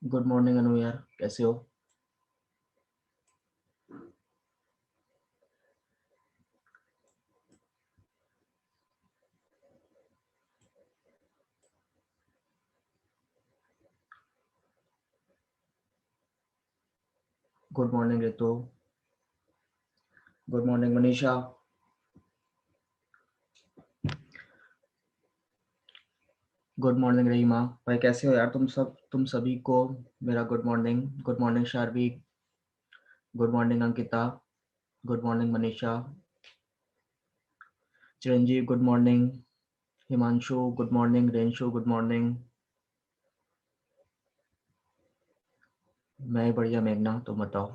Good morning अनु यार, कैसे हो? Good morning Ritu. Good morning Manisha. Good morning Rahima. भाई कैसे हो यार तुम सभी को मेरा good morning. Good morning Sharvi. Good morning Ankita. Good morning Manisha. Chiranjeev good morning. Himanshu good morning. Renshu good morning. मैं बढ़िया मेघना, तुम बताओ।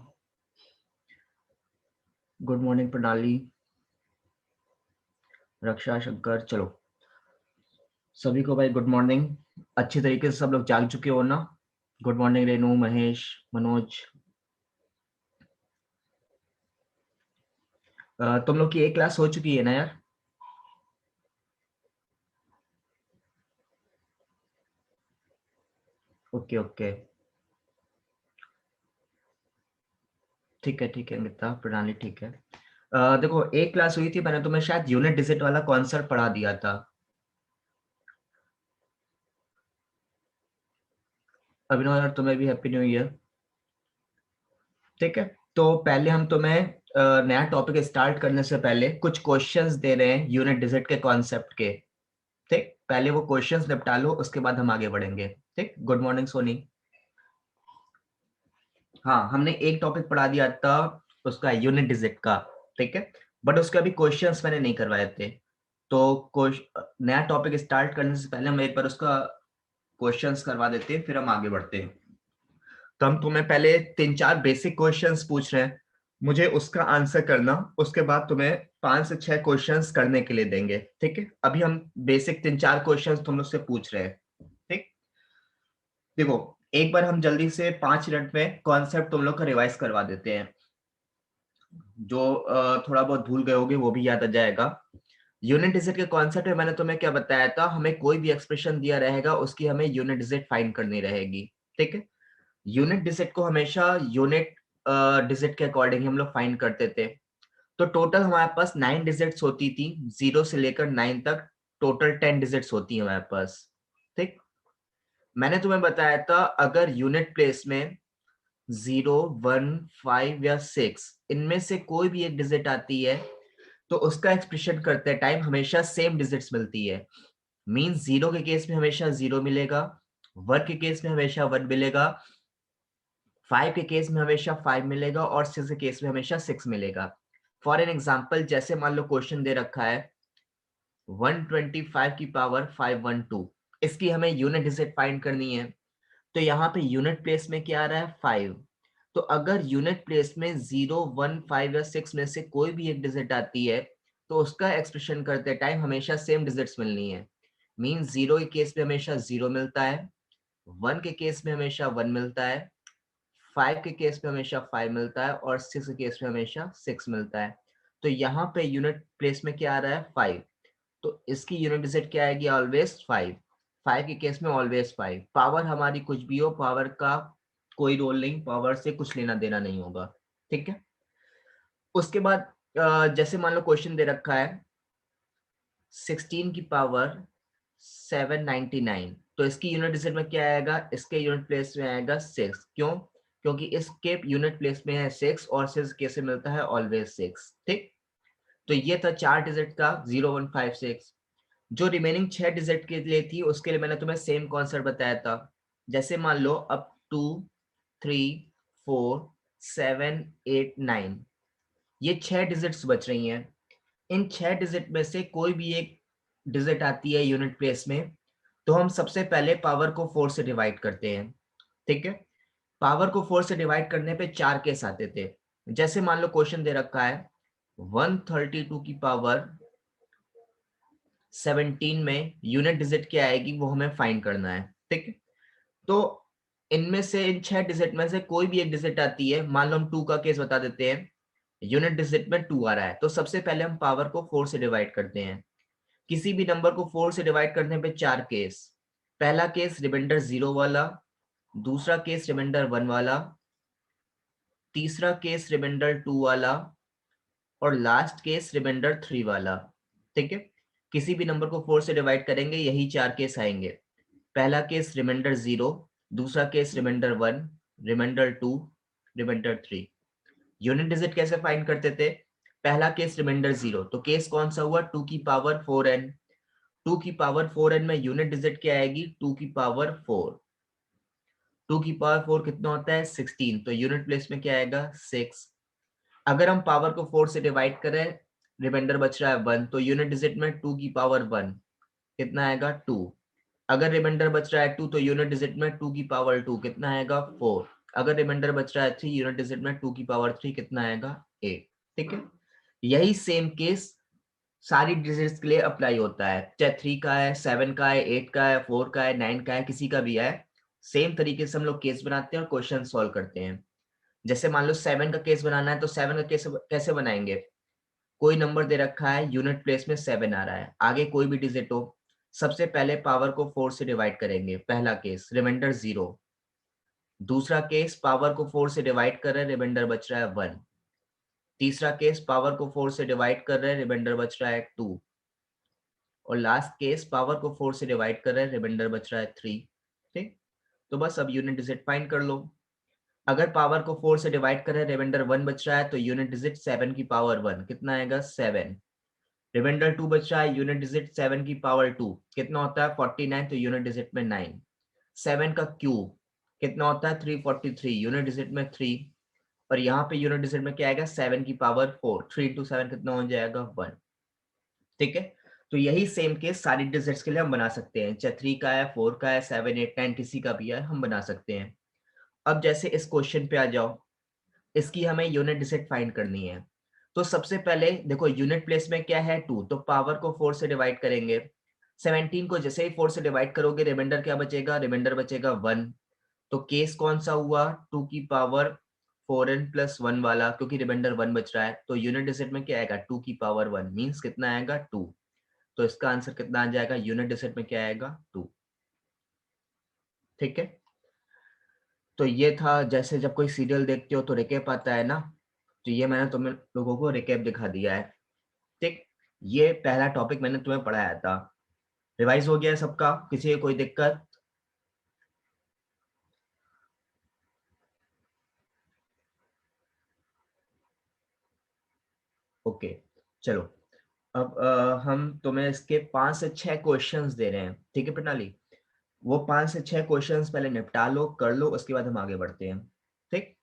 गुड मॉर्निंग प्रणाली। रक्षा शंकर। चलो सभी को भाई गुड मॉर्निंग। अच्छी तरीके से सब लोग जाग चुके हो ना? Good morning Renu, Mahesh, Manoj. तुम लोग की एक क्लास हो चुकी है ना यार? Okay okay. ठीक है मित्रा, प्रणाली ठीक है। देखो एक क्लास हुई थी, मैंने तुम्हें शायद यूनिट डिजिट वाला कॉन्सेप्ट पढ़ा दिया था। अभिनव यार तुम्हें भी हैप्पी न्यू ईयर। ठीक है, तो पहले हम तुम्हें नया टॉपिक स्टार्ट करने से पहले कुछ क्वेश्चंस दे रहे हैं यूनिट डिजिट के कॉन्सेप्ट के। ठीक, पहले वो क्वेश्चंस निपटा लो, उसके बाद हम आगे बढ़ेंगे। ठीक, गुड मॉर्निंग सोनी। हाँ, हमने एक टॉपिक पढ़ा दिया था उसका यूनिट डिजिट का। ठीक है, बट उसके अभी क्वेश्चंस मैंने नहीं करवाए थे। तो नया टॉपिक स्टार्ट करने से पहले हम एक बार उसका क्वेश्चंस करवा देते हैं, फिर हम आगे बढ़ते हैं। तो हम तुम्हें पहले 3-4 बेसिक क्वेश्चंस पूछ रहे हैं, मुझे उसका आंसर करना। उसके बाद तुम्हें 5 से 6 क्वेश्चंस करने के लिए देंगे। ठीक है, अभी हम बेसिक 3-4 क्वेश्चंस तुम लोग से पूछ रहे हैं। ठीक, देखो एक बार हम जल्दी से 5 मिनट में कॉन्सेप्ट तुम लोग का रिवाइज करवा देते हैं। जो थोड़ा बहुत भूल गए होगे वो भी याद आ जाएगा। यूनिट डिजिट के कॉन्सेप्ट में मैंने तुम्हें क्या बताया था, हमें कोई भी एक्सप्रेशन दिया रहेगा उसकी हमें यूनिट डिजिट फाइंड करनी रहेगी। ठीक है, यूनिट डिजिट को हमेशा यूनिट डिजिट के अकॉर्डिंग हम लोग फाइंड करते थे। तो टोटल हमारे पास 9 डिजिट्स होती थी, 0 से लेकर 9 तक। टोटल 10 डिजिट्स होती है हमारे पास। ठीक, मैंने तुम्हें बताया था अगर यूनिट प्लेस में 0, 1, 5 या 6 इनमें से कोई भी एक डिजिट आती है तो उसका एक्सप्रेशन करते टाइम हमेशा सेम डिजिट्स मिलती है। मींस 0 के केस में हमेशा 0 मिलेगा, 1 के केस में हमेशा 1 मिलेगा, 5 के केस में हमेशा 5 मिलेगा और 6 के केस में हमेशा 6 मिलेगा। फॉर एन एग्जाम्पल, जैसे मान लो क्वेश्चन दे रखा है 125 की पावर 512, इसकी हमें यूनिट डिजिट फाइंड करनी है। तो यहाँ पे यूनिट प्लेस में क्या आ रहा है 5। तो अगर यूनिट प्लेस में 0, 1, 5 या 6 में से कोई भी एक डिजिट आती है तो उसका एक्सप्रेशन करते टाइम हमेशा सेम डिजिट्स मिलनी है। मीन 0 के केस में हमेशा 0 मिलता है, 1 के केस में हमेशा 1 मिलता है, 5 के केस में हमेशा 5 मिलता है और 6 के केस में हमेशा 6 मिलता है। तो यहाँ पे यूनिट प्लेस में क्या आ रहा है 5, तो इसकी यूनिट डिजिट क्या आएगी ऑलवेज 5। 5 के केस में ऑलवेज 5। पावर हमारी कुछ भी हो, पावर का कोई रोल नहीं, पावर से कुछ लेना देना नहीं होगा। ठीक है, उसके बाद जैसे मान लो क्वेश्चन दे रखा है 16 की पावर 799, तो इसकी यूनिट डिजिट में क्या आएगा, इसके यूनिट प्लेस में आएगा 6। क्यों? क्योंकि इसके यूनिट प्लेस में है 6 और 6 कैसे मिलता है ऑलवेज 6। ठीक, तो ये था 4 डिजिट का 0156। जो रिमेनिंग 6 डिजिट के लिए थी उसके लिए मैंने तुम्हें सेम कॉन्सेप्ट बताया था। जैसे मान लो अब 2, 3, 4, 7, 8, 9, ये 6 डिजिट्स बच रही हैं। इन 6 डिजिट में से कोई भी एक डिजिट आती है यूनिट प्लेस में, तो हम सबसे पहले पावर को 4 से डिवाइड करते हैं। ठीक है, पावर को 4 से डिवाइड करने पे 4 केस आते थे। जैसे मान लो क्वेश्चन दे रखा है 132 की पावर 17 में यूनिट डिजिट क्या आएगी वो हमें फाइंड करना है। ठीक है, तो इनमें से इन 6 डिजिट में से कोई भी एक डिजिट आती है, मान लो हम 2 का केस बता देते हैं, यूनिट डिजिट में 2 आ रहा है, तो सबसे पहले हम पावर को 4 से डिवाइड करते हैं। किसी भी नंबर को 4 से डिवाइड करने पे 4 केस। पहला केस रिमाइंडर 0 वाला, दूसरा केस रिमाइंडर 1 वाला, तीसरा केस रिमाइंडर 2 वाला, और लास्ट केस रिमाइंडर 3 वाला। ठीक है, किसी भी नंबर को 4 से डिवाइड करेंगे यही 4 केस आएंगे। पहला केस रिमाइंडर 0, दूसरा case reminder 1, reminder 2, reminder 3। Unit digit कैसे फाइंड करते थे? पहला केस रिमाइंडर 0, तो केस कौन सा हुआ? 2 की पावर 4n। 2 की पावर 4n में यूनिट डिजिट क्या आएगी? 2 की पावर 4। 2 की पावर 4 कितना होता है? 16, तो यूनिट प्लेस में क्या आएगा? 6। अगर हम पावर को 4 से डिवाइड करें, रिमाइंडर बच रहा है 1, तो यूनिट डिजिट में 2 की पावर 1 कितना आएगा? 2। अगर रिमाइंडर बच रहा है 2, तो यूनिट डिजिट में 2 की पावर 2 कितना आएगा? 4। अगर रिमाइंडर बच रहा है 3, यूनिट डिजिट में 2 की पावर 3 कितना आएगा? 8। ठीक है, यही सेम केस सारी डिजिट्स के लिए अप्लाई होता है, चाहे 3 का है, 7 का है, 8 का है, 4 का है, 9 का है, किसी का भी है। सेम तरीके से हम लोग केस बनाते हैं और क्वेश्चन सॉल्व करते हैं। जैसे मान लो 7 का केस बनाना है, तो 7 का केस कैसे बनाएंगे? कोई नंबर दे रखा है, यूनिट प्लेस में 7 आ रहा है, आगे कोई भी डिजिट हो, सबसे पहले पावर को 4 से डिवाइड करेंगे, पहला केस रिमाइंडर 0। दूसरा केस पावर को 4 से डिवाइड कर रहे हैं, रिमाइंडर बच रहा है 1। तीसरा केस पावर को 4 से डिवाइड कर रहे हैं, रिमाइंडर बच रहा है 2। और लास्ट केस पावर को 4 से डिवाइड कर रहे हैं, रिमाइंडर बच रहा है 3। ठीक, तो बस अब यूनिट डिजिट फाइंड कर लो। अगर पावर को 4 से डिवाइड करें, रिमाइंडर 1 बच रहा है, तो यूनिट डिजिट 7 की पावर 1 कितना आएगा? 7। रिमाइंडर 2 बच रहा है, यूनिट डिजिट 7 की पावर 2 कितना होता है? 49, तो यूनिट डिजिट में 9। 7 का क्यूब कितना होता है? 343, यूनिट डिजिट में 3। और यहाँ पे यूनिट डिजिट में क्या आएगा? 7 की पावर 4, 3 इंटू 7 कितना हो जाएगा? 1। ठीक है, तो यही सेम केस सारी डिजिट्स के लिए हम बना सकते हैं, चाहे 3 का है, 4 का है, 7, 8, 9 किसी का भी है, हम बना सकते हैं। अब जैसे इस क्वेश्चन पे आ जाओ, इसकी हमें यूनिट डिजिट फाइंड करनी है। तो सबसे पहले देखो, यूनिट प्लेस में क्या है? 2, तो पावर को 4 से डिवाइड करेंगे। 17 को जैसे ही 4 से डिवाइड करोगे, रिमाइंडर क्या बचेगा? रिमाइंडर बचेगा 1। तो केस कौन सा हुआ? 2 की पावर 4n प्लस 1 वाला, क्योंकि रिमाइंडर 1 बच रहा है, तो यूनिट डिजिट में क्या आएगा? 2 की पावर 1 मीन्स कितना आएगा? 2। तो इसका आंसर कितना आ जाएगा? यूनिट डिजिट में क्या आएगा? 2। ठीक है, तो ये था, जैसे जब कोई सीरियल देखते हो तो रिकेप आता है ना, तो ये मैंने तुम्हें लोगों को रिकेप दिखा दिया है। ठीक, ये पहला टॉपिक मैंने तुम्हें पढ़ाया था, रिवाइज हो गया है सबका? किसी को कोई दिक्कत? ओके, चलो। अब हम तुम्हें इसके 5 से 6 क्वेश्चंस दे रहे हैं, ठीक है प्रणाली? वो 5 से 6 क्वेश्चंस पहले निपटा लो, कर लो, उसके बाद हम आगे बढ़ते हैं। ठीक,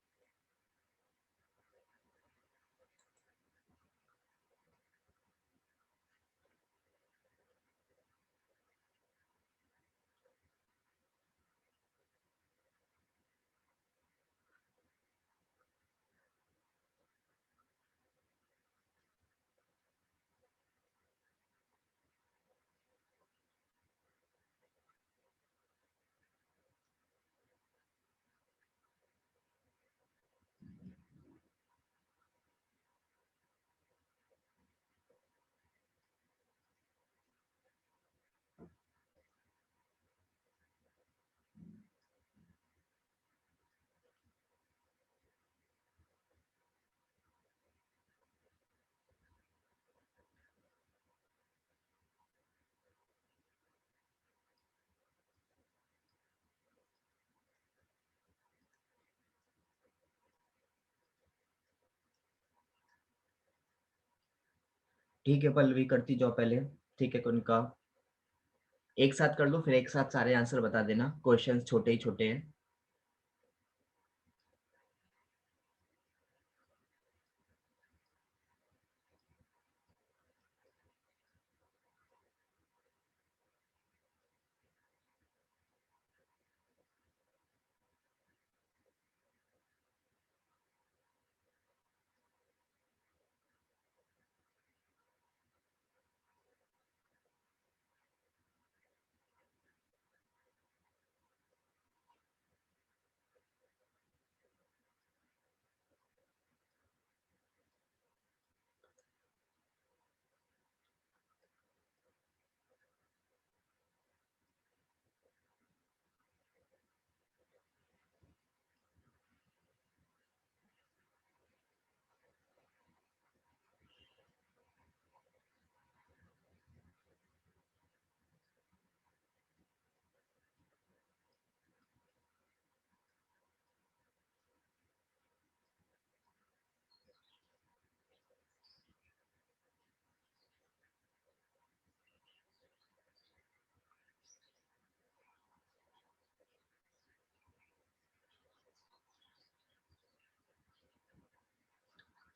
ठीक है पल्लवी, करती जाओ पहले। ठीक है उनका एक साथ कर लो, फिर एक साथ सारे आंसर बता देना, क्वेश्चंस छोटे ही छोटे हैं।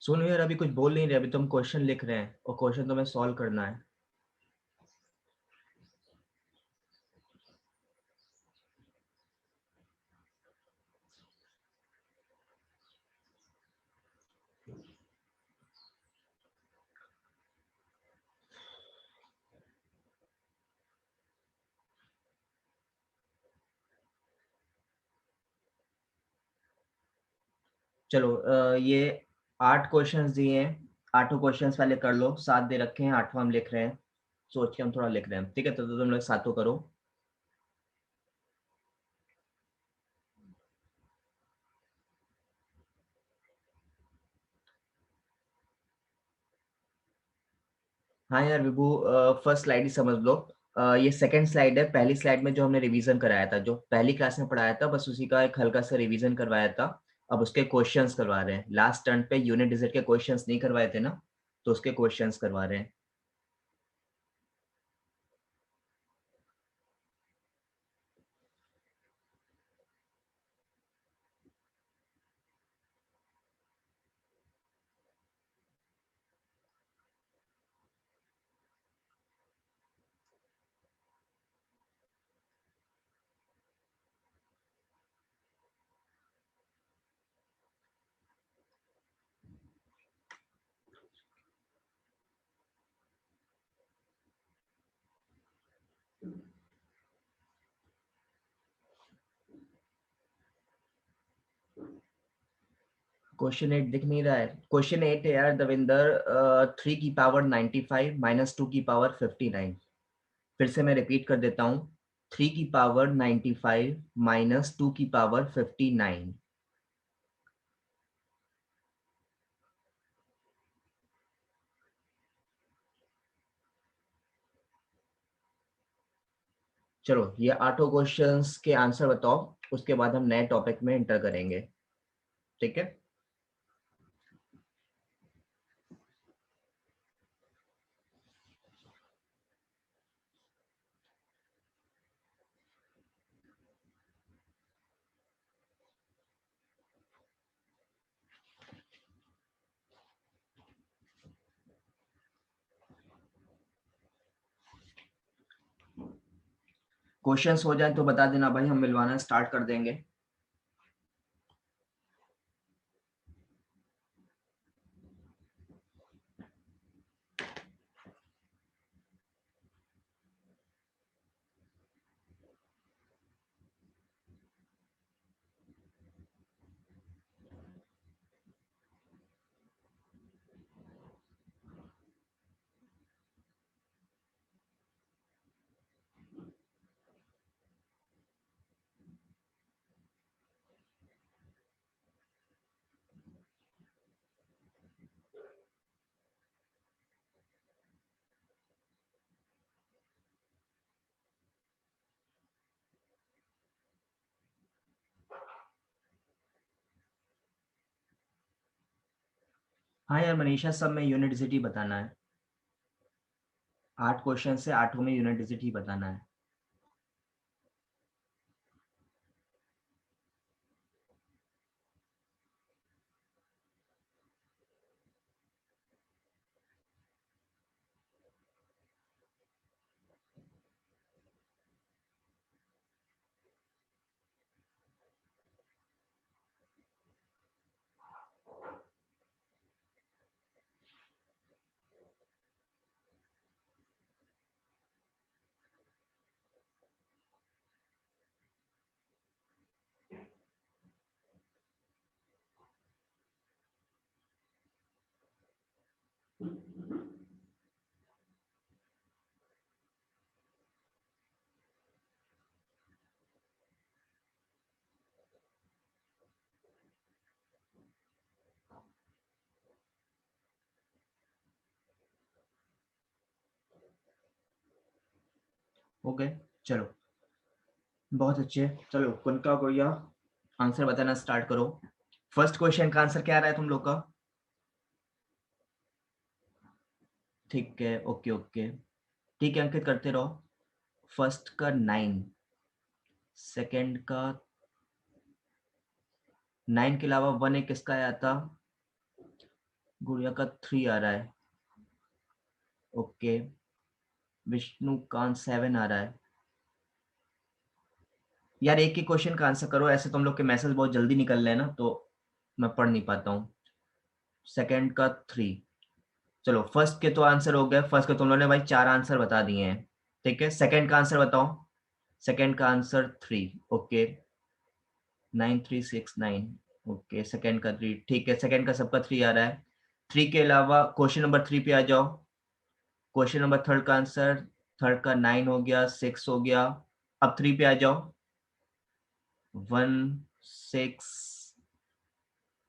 सुनो यार, अभी कुछ बोल नहीं रहे, अभी तुम क्वेश्चन लिख रहे हैं और क्वेश्चन तुम्हें सॉल्व करना है। चलो ये 8 क्वेश्चंस दिए हैं, 8 क्वेश्चंस पहले कर लो, 7 दे रखे हैं, 8वां हम लिख रहे हैं, सोच के हम थोड़ा लिख रहे हैं, ठीक है? तो तुम लोग सातों करो। हाँ यार विभू, फर्स्ट स्लाइड ही समझ लो। ये सेकंड स्लाइड है, पहली स्लाइड में जो हमने रिवीजन कराया था, जो पहली क्लास में पढ़ाया था, बस उसी का एक हल्का सा रिवीजन करवाया था। अब उसके क्वेश्चंस करवा रहे हैं, लास्ट टर्न पे यूनिट डिजिट के क्वेश्चंस नहीं करवाए थे ना, तो उसके क्वेश्चंस करवा रहे हैं। क्वेश्चन 8 दिख नहीं रहा है? क्वेश्चन 8 है यार दविंदर, 3 की पावर 95 माइनस 2 की पावर 59। फिर से मैं रिपीट कर देता हूँ, 3 की पावर 95 माइनस 2 की पावर 59। चलो ये 8 क्वेश्चंस के आंसर बताओ, उसके बाद हम नए टॉपिक में एंटर करेंगे, ठीक है? क्वेश्चंस हो जाए तो बता देना भाई, हम मिलवाना स्टार्ट कर देंगे। हाँ यार मनीषा, सब में यूनिट डिजिट ही बताना है। 8 क्वेश्चन से 8 में यूनिट डिजिट ही बताना है। ओके, चलो बहुत अच्छे। चलो कुनका गोया, आंसर बताना स्टार्ट करो। फर्स्ट क्वेश्चन का आंसर क्या आ रहा है तुम लोग का? ठीक है, ओके ओके, ठीक है, अंकित करते रहो। फर्स्ट का 9, सेकंड का 9 के अलावा 1 एक किसका आया था? गुड़िया का 3 आ रहा है, ओके। विष्णुकांत 7 आ रहा है। यार एक ही क्वेश्चन का आंसर करो, ऐसे तुम लोग के मैसेज बहुत जल्दी निकल रहे हैं ना, तो मैं पढ़ नहीं पाता हूँ। सेकंड का 3। चलो फर्स्ट के तो आंसर हो गए, फर्स्ट के तुम लोगों ने भाई 4 आंसर बता दिए हैं, ठीक है। सेकंड का आंसर बताओ। सेकंड का आंसर 3, ओके। 9369, ओके। सेकंड का 3, ठीक है। सेकंड का सबका 3 आ रहा है। 3 के अलावा क्वेश्चन नंबर 3 पे आ जाओ। क्वेश्चन नंबर थर्ड का आंसर, थर्ड का 9 हो गया, 6 हो गया। अब 3 पे आ जाओ। 1 6,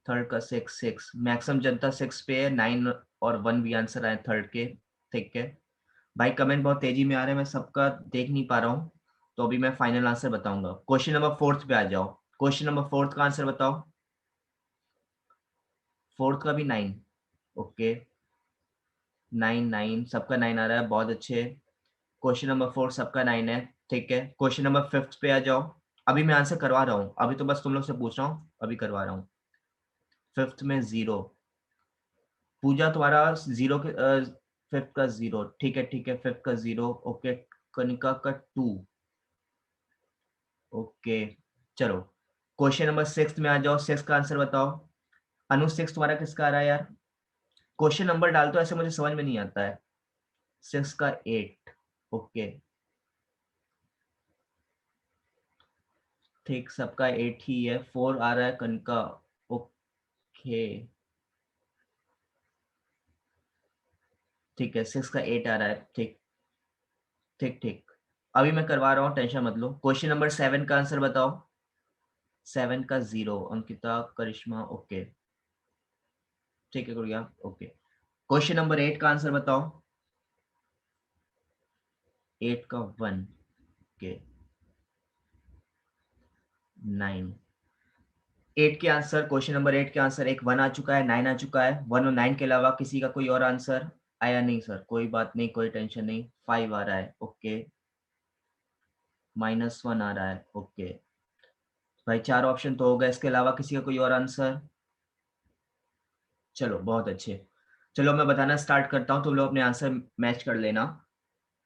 थर्ड का 6 6, मैक्सिमम जनता 6 पे है। 9 और 1 भी आंसर आए थर्ड के, ठीक है। भाई कमेंट बहुत तेजी में आ रहे हैं, मैं सबका देख नहीं पा रहा हूँ, तो अभी मैं फाइनल आंसर बताऊंगा। क्वेश्चन नंबर फोर्थ पे आ जाओ। क्वेश्चन नंबर फोर्थ का आंसर बताओ। फोर्थ का भी 9, ओके। 9 9 सबका 9 आ रहा है, बहुत अच्छे। क्वेश्चन नंबर 4 सबका 9 है, ठीक है। क्वेश्चन नंबर 5 पे आ जाओ। अभी मैं आंसर करवा रहा हूँ, अभी तो बस तुम लोग से पूछ रहा हूँ, अभी करवा रहा हूँ। 5th में 0। पूजा तुम्हारा 0 के 5th का 0, ठीक है ठीक है। 5th का 0, ओके। कनिका का 2, ओके। चलो क्वेश्चन नंबर 6 में आ जाओ। 6 का आंसर बताओ। अनु 6 तुम्हारा किसका आ रहा है यार? क्वेश्चन नंबर डाल तो, ऐसे मुझे समझ में नहीं आता है। 6 का 8, ओके। ठीक, सबका 8 ही है। 4 आ रहा है कनिका, ओके। ठीक है, 6 का 8 आ रहा है, ठीक ठीक ठीक। अभी मैं करवा रहा हूँ, टेंशन मत लो। क्वेश्चन नंबर 7 का आंसर बताओ। 7 का 0, अंकिता करिश्मा, ओके। ठीक है गुड़िया, ओके। क्वेश्चन नंबर 8 का आंसर बताओ। 8 का 1, ओके। 9। 8 के आंसर, क्वेश्चन नंबर 8 के आंसर, एक 1 आ चुका है, 9 आ चुका है। 1 और 9 के अलावा किसी का कोई और आंसर आया नहीं सर? कोई बात नहीं, कोई टेंशन नहीं। 5 आ रहा है, ओके। -1 आ रहा है, ओके। भाई 4 ऑप्शन तो हो गए, इसके अलावा किसी का कोई और आंसर? चलो बहुत अच्छे। चलो मैं बताना स्टार्ट करता हूँ, तुम लोग अपने आंसर मैच कर लेना,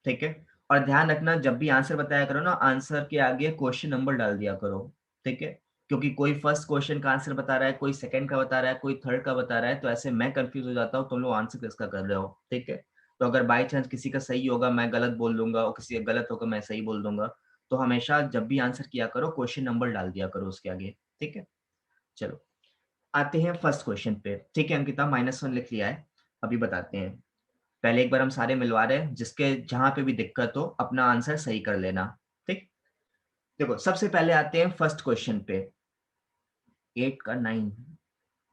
ठीक है। और ध्यान रखना, जब भी आंसर बताया करो ना, आंसर के आगे क्वेश्चन नंबर डाल दिया करो, ठीक है। क्योंकि कोई फर्स्ट क्वेश्चन का आंसर बता रहा है, कोई सेकंड का बता रहा है, कोई थर्ड का बता रहा है, तो ऐसे मैं कंफ्यूज हो जाता हूँ, तुम लोग आंसर किसका कर रहे हो, ठीक है। तो अगर बाई चांस किसी का सही होगा मैं गलत बोल दूंगा, और किसी का गलत होगा मैं सही बोल दूंगा। तो हमेशा जब भी आंसर किया करो, क्वेश्चन नंबर डाल दिया करो उसके आगे, ठीक है। चलो आते हैं फर्स्ट क्वेश्चन पे, ठीक है। अंकिता -1 लिख लिया है, अभी बताते हैं। पहले एक बार हम सारे मिलवा रहे हैं, जिसके जहां पे भी दिक्कत हो अपना आंसर सही कर लेना, ठीक। देखो सबसे पहले आते हैं फर्स्ट क्वेश्चन पे। 8 का 9,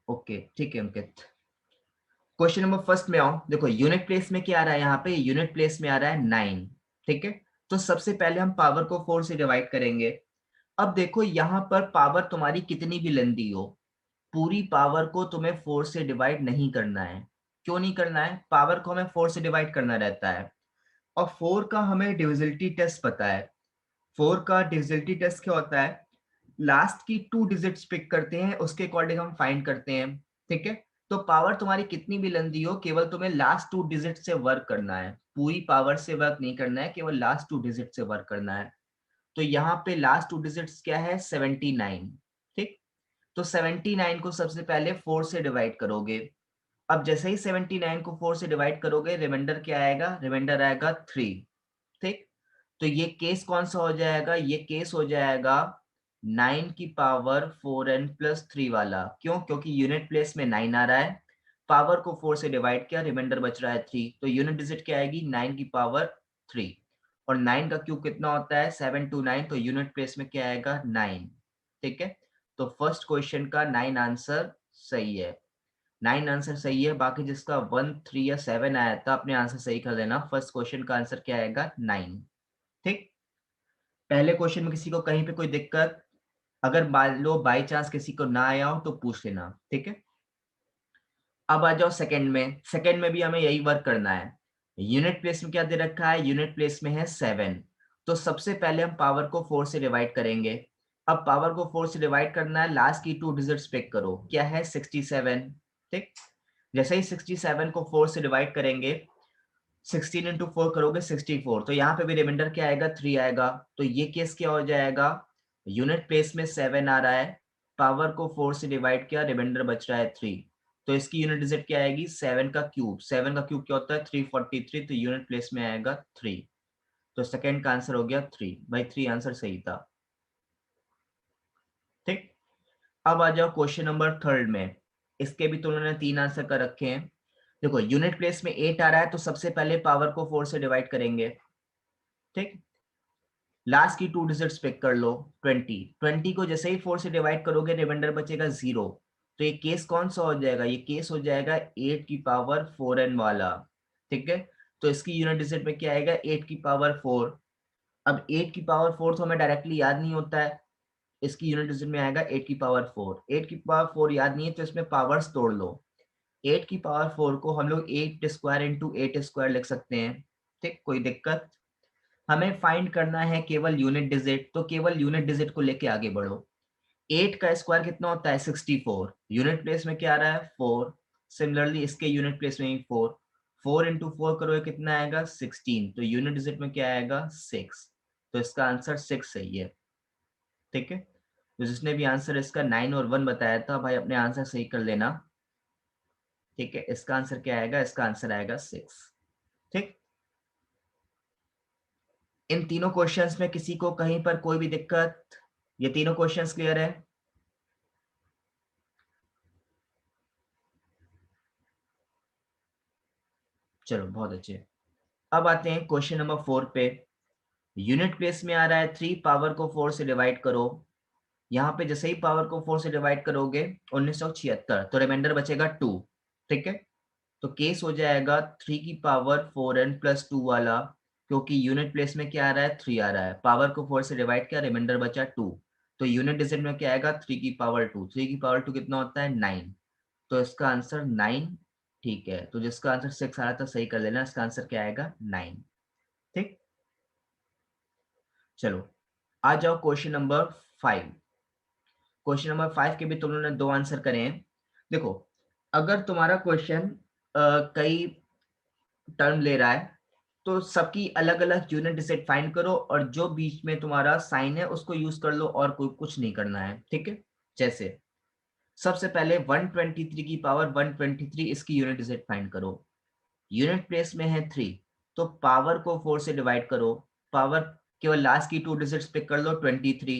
ओके ठीक है अंकित। क्वेश्चन नंबर फर्स्ट में आओ। देखो यूनिट प्लेस में क्या आ रहा है, यहाँ पे यूनिट प्लेस में आ रहा है 9, ठीक है। तो सबसे पहले हम पावर को 4 से डिवाइड करेंगे। अब देखो यहाँ पर पावर तुम्हारी कितनी भी लेंदी हो, पूरी पावर को तुम्हें 4 से डिवाइड नहीं करना है। क्यों नहीं करना है? पावर को हमें 4 से डिवाइड करना रहता है, और 4 का हमें डिविजिबिलिटी टेस्ट पता है। 4 का डिविजिबिलिटी टेस्ट क्या होता है? लास्ट की 2 डिजिट्स पिक करते हैं, उसके अकॉर्डिंग हम फाइंड करते हैं, ठीक है। तो पावर तुम्हारी कितनी भी लंबी हो, केवल तुम्हें लास्ट 2 डिजिट से वर्क करना है, पूरी पावर से वर्क नहीं करना है, केवल लास्ट 2 डिजिट से वर्क करना है। तो यहाँ पे लास्ट 2 डिजिट्स क्या है? 79, ठीक। तो 79 को सबसे पहले 4 से डिवाइड करोगे। अब जैसे ही 79 को 4 से डिवाइड करोगे, रिमाइंडर क्या आएगा? रिमाइंडर आएगा 3, ठीक। तो ये केस कौन सा हो जाएगा? ये केस हो जाएगा 9 की पावर 4n प्लस 3 वाला। क्यों? क्योंकि यूनिट प्लेस में 9 आ रहा है, पावर को 4 से डिवाइड किया, रिमाइंडर बच रहा है 3, तो यूनिट डिजिट क्या आएगी? 9 की पावर 3। और 9 का क्यूब कितना होता है? 729, तो यूनिट प्लेस में क्या आएगा? 9, ठीक है। तो फर्स्ट क्वेश्चन का 9 आंसर सही है। 9 आंसर सही है। बाकी जिसका 1 3 या 7 आया था, अपने आंसर सही कर लेना। फर्स्ट क्वेश्चन का आंसर क्या आएगा? 9, ठीक। पहले क्वेश्चन में किसी को कहीं पे कोई दिक्कत, अगर मान लो बाई चांस किसी को ना आया हो तो पूछ लेना, ठीक है। अब आ जाओ सेकंड में। सेकंड में भी हमें यही वर्क करना है। यूनिट प्लेस में क्या दे रखा है? यूनिट प्लेस में है 7। तो सबसे पहले हम पावर को 4 से डिवाइड करेंगे। अब पावर को 4 से डिवाइड करना है, लास्ट की 2 डिजिट्स पिक करो, क्या है? 67, ठीक। जैसे ही 67 को 4 से डिवाइड करेंगे, 16 इंटू 4 करोगे 64, तो यहाँ पे भी रिमाइंडर क्या आएगा, 3 आएगा। तो ये केस क्या हो जाएगा, यूनिट प्लेस में 7 आ रहा है, पावर को 4 से डिवाइड किया, रिमाइंडर बच रहा है 3, तो इसकी यूनिट डिजिट क्या आएगी, 7 का क्यूब। 7 का क्यूब क्या होता है, 343, तो यूनिट प्लेस में आएगा 3। तो सेकंड का आंसर हो गया 3। भाई 3 आंसर सही था। ठीक, अब आ जाओ क्वेश्चन नंबर थर्ड में। इसके भी तो उन्होंने 3 आंसर कर रखे हैं। देखो यूनिट प्लेस में 8 आ रहा है, तो सबसे पहले पावर को 4 से डिवाइड करेंगे। ठीक, लास्ट की 2 डिजिट्स पिक कर लो। 20 को जैसे ही 4 से डिवाइड करोगे, रिमाइंडर बचेगा 0। तो ये केस कौन सा हो जाएगा, ये केस हो जाएगा 8 की पावर 4n वाला। ठीक है, तो इसकी यूनिट डिजिट में क्या आएगा, 8 की पावर 4। अब 8 की पावर 4 तो हमें डायरेक्टली याद नहीं होता है, इसकी यूनिट डिजिट में आएगा 8 की पावर 4। 8 की पावर 4 याद नहीं है, तो इसमें पावर्स तोड़ लो। 8 की पावर 4 को हम लोग 8 स्क्वायर इंटू 8 स्क्वायर लिख सकते हैं। ठीक, कोई दिक्कत। हमें फाइंड करना है केवल यूनिट डिजिट, तो केवल यूनिट डिजिट को लेके आगे बढ़ो। 8 का स्क्वायर कितना होता है, 64। यूनिट प्लेस में क्या आ रहा है, 4। सिमिलरली इसके यूनिट प्लेस में ही 4। 4 इंटू 4 करोगे कितना आएगा, 16। तो यूनिट डिजिट में क्या आएगा, 6। तो इसका आंसर 6 सही है। ठीक है, तो जिसने भी आंसर इसका 9 और 1 बताया था, भाई अपने आंसर सही कर लेना। ठीक है, इसका आंसर क्या आएगा, इसका आंसर आएगा 6। ठीक, इन तीनों क्वेश्चंस में किसी को कहीं पर कोई भी दिक्कत, ये तीनों क्वेश्चंस क्लियर है। चलो बहुत अच्छे। अब आते हैं क्वेश्चन नंबर 4 पे। यूनिट प्लेस में आ रहा है 3, पावर को 4 से डिवाइड करो। यहाँ पे जैसे ही पावर को 4 से डिवाइड करोगे 1976, तो रिमाइंडर बचेगा 2। ठीक है, तो केस हो जाएगा 3 की पावर 4n प्लस 2 वाला, क्योंकि यूनिट प्लेस में क्या आ रहा है, 3 आ रहा है। पावर को 4 से डिवाइड किया, रिमाइंडर बचा 2। तो यूनिट डिजिट में क्या आएगा, 3 की पावर 2। 3 की पावर 2 कितना होता है, 9। तो इसका आंसर 9। ठीक है, तो जिसका आंसर 6 आ रहा था सही कर लेना, इसका आंसर क्या आएगा, 9। ठीक, चलो आ जाओ क्वेश्चन नंबर 5। क्वेश्चन नंबर 5 के भी तुम लोगों ने 2 आंसर करे हैं। देखो, अगर तुम्हारा क्वेश्चन कई टर्म ले रहा है, तो सबकी अलग अलग यूनिट डिजिट फाइंड करो, और जो बीच में तुम्हारा साइन है उसको यूज कर लो, और कोई कुछ नहीं करना है। ठीक है, जैसे सबसे पहले 123 की पावर 123, इसकी यूनिट डिजिट फाइंड करो। यूनिट प्लेस में है 3, तो पावर को 4 से डिवाइड करो। पावर केवल लास्ट की 2 डिजिट्स पिक कर लो, 23।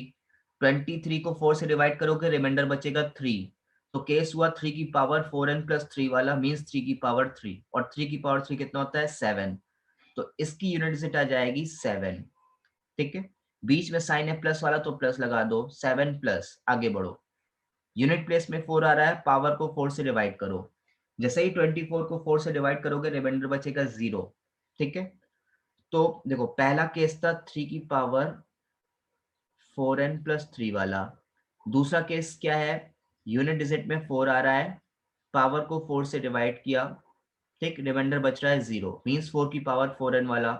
23 को 4 से डिवाइड करोगे, रिमाइंडर बचेगा 3। तो केस हुआ 3 की पावर 4n प्लस 3 वाला, मीन्स 3 की पावर 3, और 3 की पावर 3 कितना होता है, 7। तो इसकी यूनिट डिजिट आ जाएगी 7। ठीक है, बीच में साइन है प्लस वाला, तो प्लस लगा दो, 7 प्लस, आगे बढ़ो। यूनिट प्लेस में 4 आ रहा है, पावर को 4 से डिवाइड करो। जैसे ही 24 को 4 से डिवाइड करोगे, रिमाइंडर बचेगा 0। ठीक है, तो देखो पहला केस था 3 की पावर 4n प्लस 3 वाला। दूसरा केस क्या है, यूनिट डिजिट में 4 आ रहा है, पावर को 4 से डिवाइड किया। ठीक, रिमाइंडर बच रहा है 0, मीन्स 4 की पावर 4n वाला।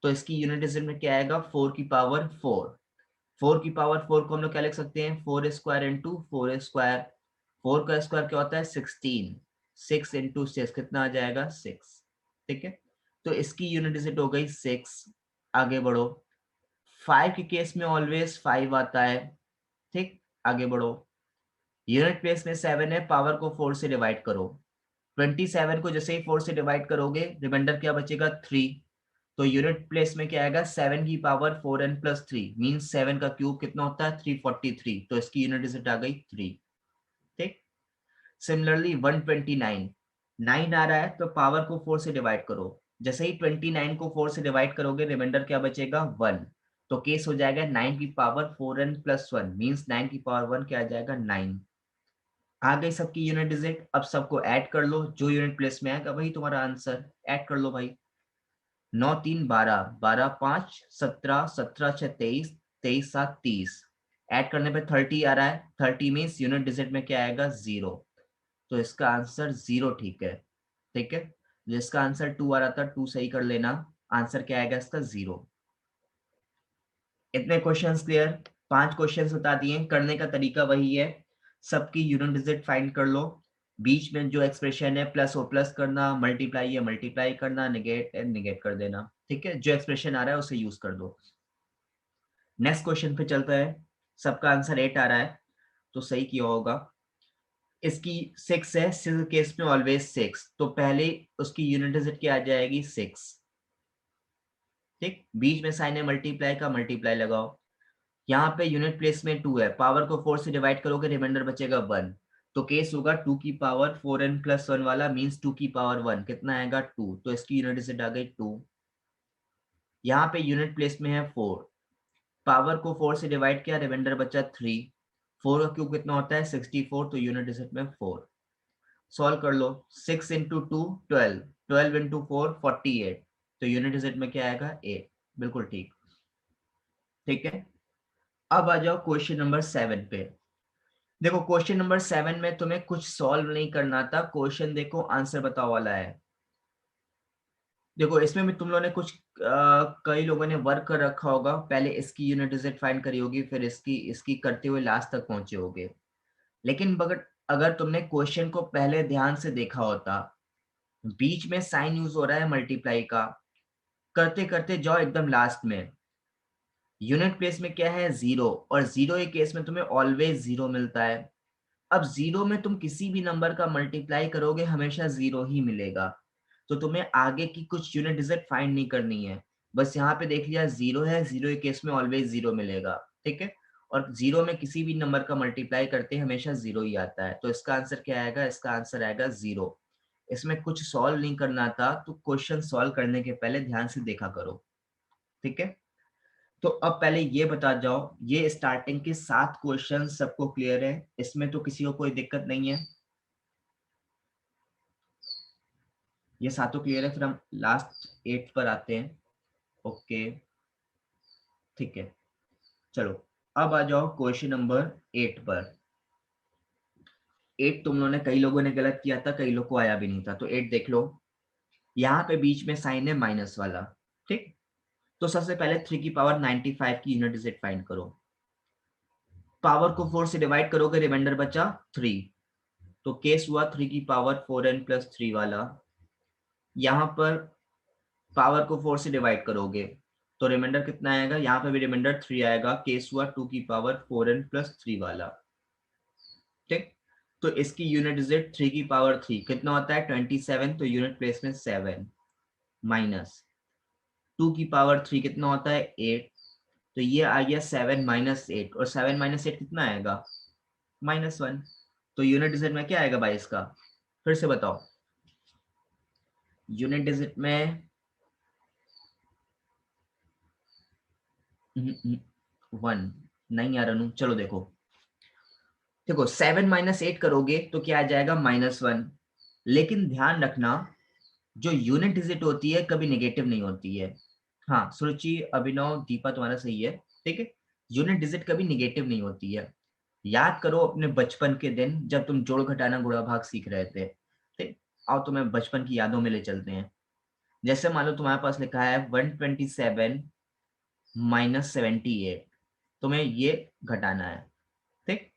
तो इसकी यूनिट डिजिट में क्या आएगा, 4 की पावर 4। 4 की पावर 4 को हम लोग क्या लिख सकते हैं, 4 स्क्वायर इंटू 4 स्क्वायर। 4 का स्क्वायर क्या होता है, 16। 6 इंटू 6 कितना आ जाएगा, 6। ठीक है, तो इसकी यूनिट डिजिट हो गई 6। आगे बढ़ो। 5 के केस में ऑलवेज 5 आता है। ठीक, आगे बढ़ो। यूनिट प्लेस में 7 है, पावर को 4 से डिवाइड करो। 27 को जैसे ही 4 से डिवाइड करोगे, रिमाइंडर क्या बचेगा, 3। तो यूनिट प्लेस में क्या आएगा, 7 की पावर 4n प्लस 3, मीन्स 7 का क्यूब कितना होता है, 343। तो इसकी यूनिट डिजिट आ गई 3। ठीक, सिमिलरली 129, 9 आ रहा है, तो पावर को 4 से डिवाइड करो। जैसे ही 29 को 4 से डिवाइड करोगे, रिमाइंडर क्या बचेगा, 1। तो केस हो जाएगा 9 की पावर 4n प्लस 1, मीन्स 9 की पावर 1 क्या आ जाएगा, 9। आ गई सबकी यूनिट डिजिट। अब सबको ऐड कर लो, जो यूनिट प्लेस में आएगा वही तुम्हारा आंसर। ऐड कर लो भाई। 9 3 12, 12 5 17, 17 6 23, 23 7 30। ऐड करने पे 30 आ रहा है, 30 मीन्स यूनिट डिजिट में क्या आएगा, 0। तो इसका आंसर 0 ठीक है। ठीक है, जिसका आंसर 2 आ रहा था, 2 सही कर लेना। आंसर क्या आएगा इसका, 0। इतने क्वेश्चंस क्लियर। 5 क्वेश्चंस बता दिए, करने का तरीका वही है। सबकी यूनिट डिजिट फाइंड कर लो, बीच में जो एक्सप्रेशन है प्लस और प्लस करना, मल्टीप्लाई या मल्टीप्लाई करना, निगेट एंड निगेट कर देना, ठीक है। जो एक्सप्रेशन आ रहा है उसे यूज कर दो। नेक्स्ट क्वेश्चन पे चलता है। सबका आंसर 8 आ रहा है तो सही किया होगा। इसकी 6 है, सिल केस में ऑलवेज 6, तो पहले उसकी यूनिट डिजिट क्या आ जाएगी 6, ठीक। बीच में साइन है मल्टीप्लाई का, मल्टीप्लाई लगाओ। यहाँ पे यूनिट प्लेस में 2 है, पावर को 4 से डिवाइड करोगे रिमाइंडर बचेगा 1, तो केस होगा 2 की पावर 4n प्लस 1 वाला, मीन्स 2 की पावर 1 कितना आएगा 2, तो इसकी यूनिट डिजिट आ गई 2। यहाँ पे यूनिट प्लेस में है 4, पावर को 4 से डिवाइड किया, रिमाइंडर बचा 3, 4 का क्यूब कितना होता है 64, तो यूनिट डिजिट में 4। सॉल्व कर लो, 6 इंटू 2 12, 12 इंटू 4 48, तो यूनिट डिजिट में क्या आएगा 8, बिल्कुल ठीक। ठीक है, अब आ जाओ क्वेश्चन नंबर 7 पे। देखो क्वेश्चन नंबर 7 में तुम्हें कुछ सॉल्व नहीं करना था, क्वेश्चन देखो आंसर बताओ वाला है। देखो इसमें भी तुम लोगों ने कुछ कई लोगों ने वर्क कर रखा होगा, पहले इसकी यूनिट डिजिट फाइंड करी होगी, फिर इसकी इसकी करते हुए लास्ट तक पहुंचे होगे। लेकिन अगर तुमने क्वेश्चन को पहले ध्यान से देखा होता, बीच में साइन यूज हो रहा है मल्टीप्लाई का, करते करते जाओ एकदम लास्ट में, यूनिट प्लेस में क्या है 0, और 0 के केस में तुम्हें ऑलवेज 0 मिलता है। अब 0 में तुम किसी भी नंबर का मल्टीप्लाई करोगे हमेशा 0 ही मिलेगा, तो तुम्हें आगे की कुछ यूनिट डिजिट फाइंड नहीं करनी है। बस यहाँ पे देख लिया 0 है, 0 के केस में ऑलवेज 0 मिलेगा, ठीक है। और 0 में किसी भी नंबर का मल्टीप्लाई करते हमेशा 0 ही आता है, तो इसका आंसर क्या आएगा, इसका आंसर आएगा 0। इसमें कुछ सॉल्व नहीं करना था, तो क्वेश्चन सॉल्व करने के पहले ध्यान से देखा करो, ठीक है। तो अब पहले ये बता जाओ, ये स्टार्टिंग के 7 क्वेश्चन सबको क्लियर है, इसमें तो किसी को कोई दिक्कत नहीं है, ये सातों क्लियर है। फिर हम लास्ट 8 पर आते हैं। ओके, ठीक है, चलो अब आ जाओ क्वेश्चन नंबर 8 पर। 8 तुम लोगों ने, कई लोगों ने गलत किया था, कई लोग को आया भी नहीं था, तो 8 देख लो। यहाँ पे बीच में साइन है माइनस वाला, ठीक। तो सबसे पहले 3 की पावर 95 की यूनिट डिजिट फाइंड करो। पावर को 4 से डिवाइड करोगे, रिमाइंडर बचा 3, तो केस हुआ 3 की पावर 4n प्लस 3 वाला। यहाँ पर पावर को 4 से डिवाइड करोगे तो रिमाइंडर कितना आएगा, यहाँ पे भी रिमाइंडर 3 आएगा, केस हुआ 2 की पावर 4n प्लस 3 वाला, ठीक। तो इसकी यूनिट डिजिट 3 की पावर 3 कितना होता है 27, तो यूनिट प्लेस में 7, माइनस 2 की पावर 3 कितना होता है 8, तो ये आ गया 7 माइनस 8, और 7 माइनस 8 कितना आएगा -1, तो यूनिट डिजिट में क्या आएगा भाई इसका, फिर से बताओ। यूनिट डिजिट में 1 नहीं आ रहा, चलो देखो, देखो 7 माइनस 8 करोगे तो क्या आ जाएगा -1, लेकिन ध्यान रखना जो यूनिट डिजिट होती है कभी नेगेटिव नहीं होती है। हाँ सुरुचि, अभिनव, दीपा तुम्हारा सही है, ठीक है। यूनिट डिजिट कभी नेगेटिव नहीं होती है। याद करो अपने बचपन के दिन जब तुम जोड़ घटाना गुणा भाग सीख रहे थे, ठीक। आओ तुम्हें बचपन की यादों में ले चलते हैं। जैसे मान लो तुम्हारे पास लिखा है 127 माइनस 78, तुम्हें ये घटाना है, ठीक।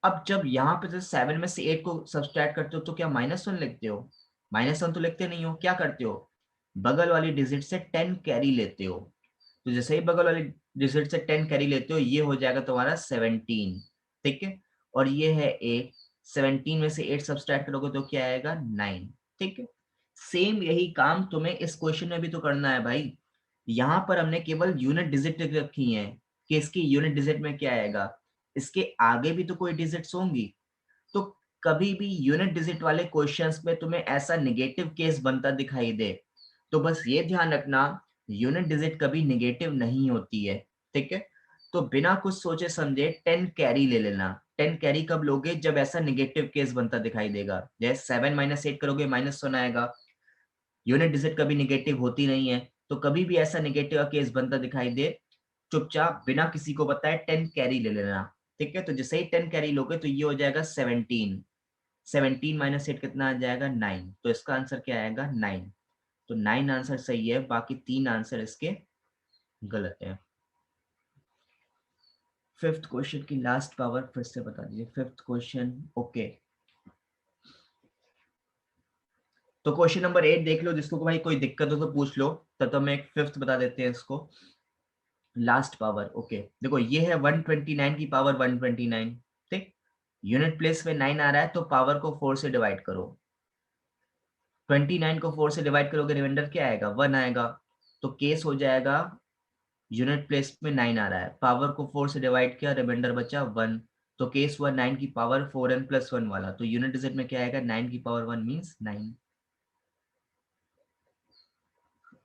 अब जब यहाँ पे जो 7 में से 8 को सब्सट्रैक्ट करते हो तो क्या -1 लिखते हो, -1 तो लिखते नहीं हो, क्या करते हो, बगल वाली डिजिट से 10 कैरी लेते हो। तो जैसे ही बगल वाली डिजिट से 10 कैरी लेते हो, ये हो जाएगा तुम्हारा 17, ठीक है। और ये है 8, 17 में से 8 सब्सट्रैक्ट करोगे तो क्या आएगा 9, ठीक है। सेम यही काम तुम्हें इस क्वेश्चन में भी तो करना है भाई। यहाँ पर हमने केवल यूनिट डिजिट रखी है कि इसकी यूनिट डिजिट में क्या आएगा, इसके आगे भी तो कोई डिजिट्स होंगी, तो कभी भी यूनिट डिजिट वाले क्वेश्चंस में तुम्हें ऐसा नेगेटिव केस बनता दिखाई दे, तो बस ये ध्यान रखना यूनिट डिजिट कभी नेगेटिव नहीं होती है, ठीक है। तो बिना कुछ सोचे समझे 10 कैरी ले लेना। 10 कैरी कब लोगे, जब ऐसा नेगेटिव केस बनता दिखाई देगा, जैसे 7 माइनस 8 करोगे -1 आएगा। यूनिट डिजिट कभी नेगेटिव होती नहीं है, तो कभी भी ऐसा नेगेटिव केस बनता दिखाई दे, चुपचाप बिना किसी को बताए 10 कैरी ले लेना, ठीक है। तो जैसे ही 10 कैरी लोगे तो ये हो जाएगा 17, 17 माइनस 8 कितना आ जाएगा 9, तो इसका आंसर क्या आएगा 9, तो 9 आंसर सही है, बाकी 3 आंसर इसके गलत है। फिफ्थ क्वेश्चन की लास्ट पावर फिर से बता दीजिए, फिफ्थ क्वेश्चन। ओके, तो क्वेश्चन नंबर 8 देख लो, जिसको भाई कोई दिक्कत हो तो पूछ लो, तब तो हम एक फिफ्थ बता देते हैं इसको। लास्ट पावर, ओके देखो ये है 129 की पावर 129, ठीक। यूनिट प्लेस में 9 आ रहा है, तो पावर को 4 से डिवाइड करो। 29 को 4 से डिवाइड करोगे, रिमाइंडर क्या आएगा, 1 आएगा। तो केस हो जाएगा, यूनिट प्लेस में 9 आ रहा है, पावर को 4 से डिवाइड किया, रिमाइंडर बचा 1। तो केस हुआ 9 की पावर 4n+1 वाला। तो यूनिट डिजिट में क्या आएगा, 9 की पावर 1 मीन्स 9।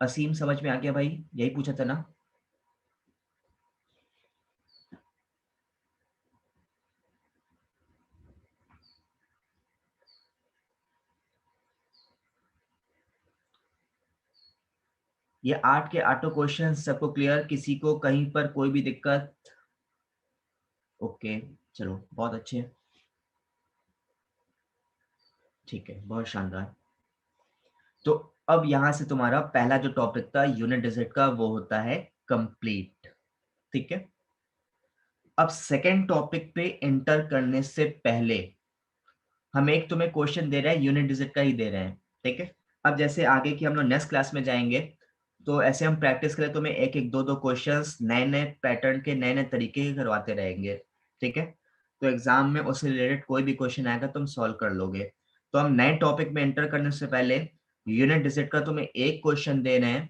असीम समझ में आ गया भाई, यही पूछा था ना। ये 8 के आठों क्वेश्चन सबको क्लियर, किसी को कहीं पर कोई भी दिक्कत? ओके, चलो बहुत अच्छे, ठीक है, बहुत शानदार। तो अब यहां से तुम्हारा पहला जो टॉपिक था यूनिट डिजिट का, वो होता है कंप्लीट, ठीक है। अब सेकेंड टॉपिक पे एंटर करने से पहले हम एक तुम्हें क्वेश्चन दे रहे हैं, यूनिट डिजिट का ही दे रहे हैं, ठीक है। अब जैसे आगे की हम लोग नेक्स्ट क्लास में जाएंगे, तो ऐसे हम प्रैक्टिस करें, तुम्हें एक एक दो दो क्वेश्चंस नए नए पैटर्न के, नए नए तरीके के करवाते रहेंगे, ठीक है। तो एग्जाम में उससे रिलेटेड कोई भी क्वेश्चन आएगा तुम सॉल्व कर लोगे। तो हम नए टॉपिक में एंटर करने से पहले यूनिट डिजिट का तुम्हें एक क्वेश्चन दे रहे हैं,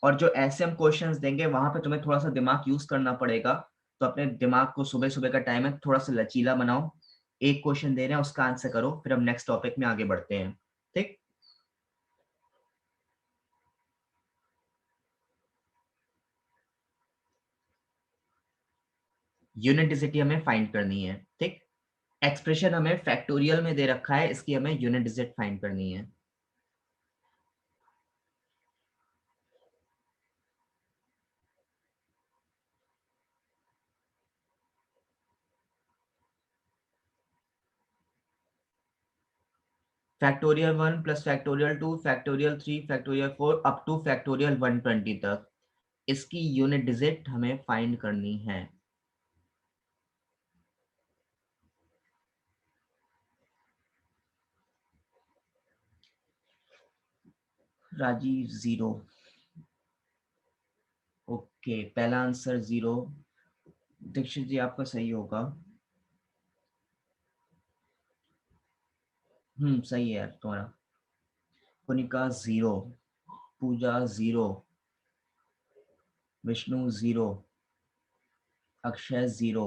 और जो ऐसे हम क्वेश्चंस देंगे वहां पे तुम्हें थोड़ा सा दिमाग यूज करना पड़ेगा। तो अपने दिमाग को, सुबह सुबह का टाइम है, थोड़ा सा लचीला बनाओ। एक क्वेश्चन दे रहे हैं, उसका आंसर करो, फिर हम नेक्स्ट टॉपिक में आगे बढ़ते हैं, ठीक। यूनिट डिजिट हमें फाइंड करनी है, ठीक। एक्सप्रेशन हमें फैक्टोरियल में दे रखा है, इसकी हमें यूनिट डिजिट फाइंड करनी है। Factorial 1 plus factorial 2 factorial 3 factorial 4 up two factorial 120 तक, इसकी यूनिट डिजिट हमें फाइंड करनी है। राजीव 0, ओके पहला आंसर 0। दीक्षित जी आपका सही होगा। सही है यार तुम्हारा। कुनिका 0, पूजा 0, विष्णु 0, अक्षय 0,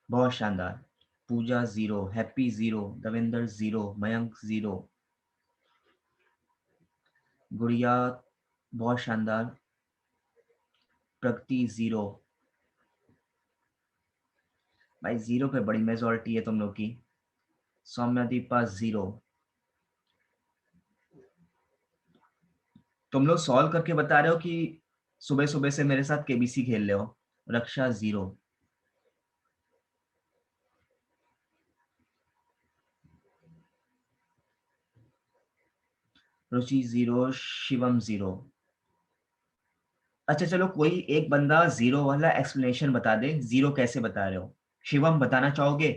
बहुत शानदार। पूजा 0, हैप्पी 0, दविंदर 0, मयंक 0, गुड़िया बहुत शानदार, प्रगति 0। भाई 0 पे बड़ी मेजोरिटी है तुम लोग की। सौम्या दीपा 0। तुम लोग सॉल्व करके बता रहे हो कि सुबह सुबह से मेरे साथ केबीसी खेल रहे हो? रक्षा 0, रुचि 0, शिवम 0। अच्छा चलो, कोई एक बंदा 0 वाला एक्सप्लेनेशन बता दे, 0 कैसे बता रहे हो। शिवम बताना चाहोगे?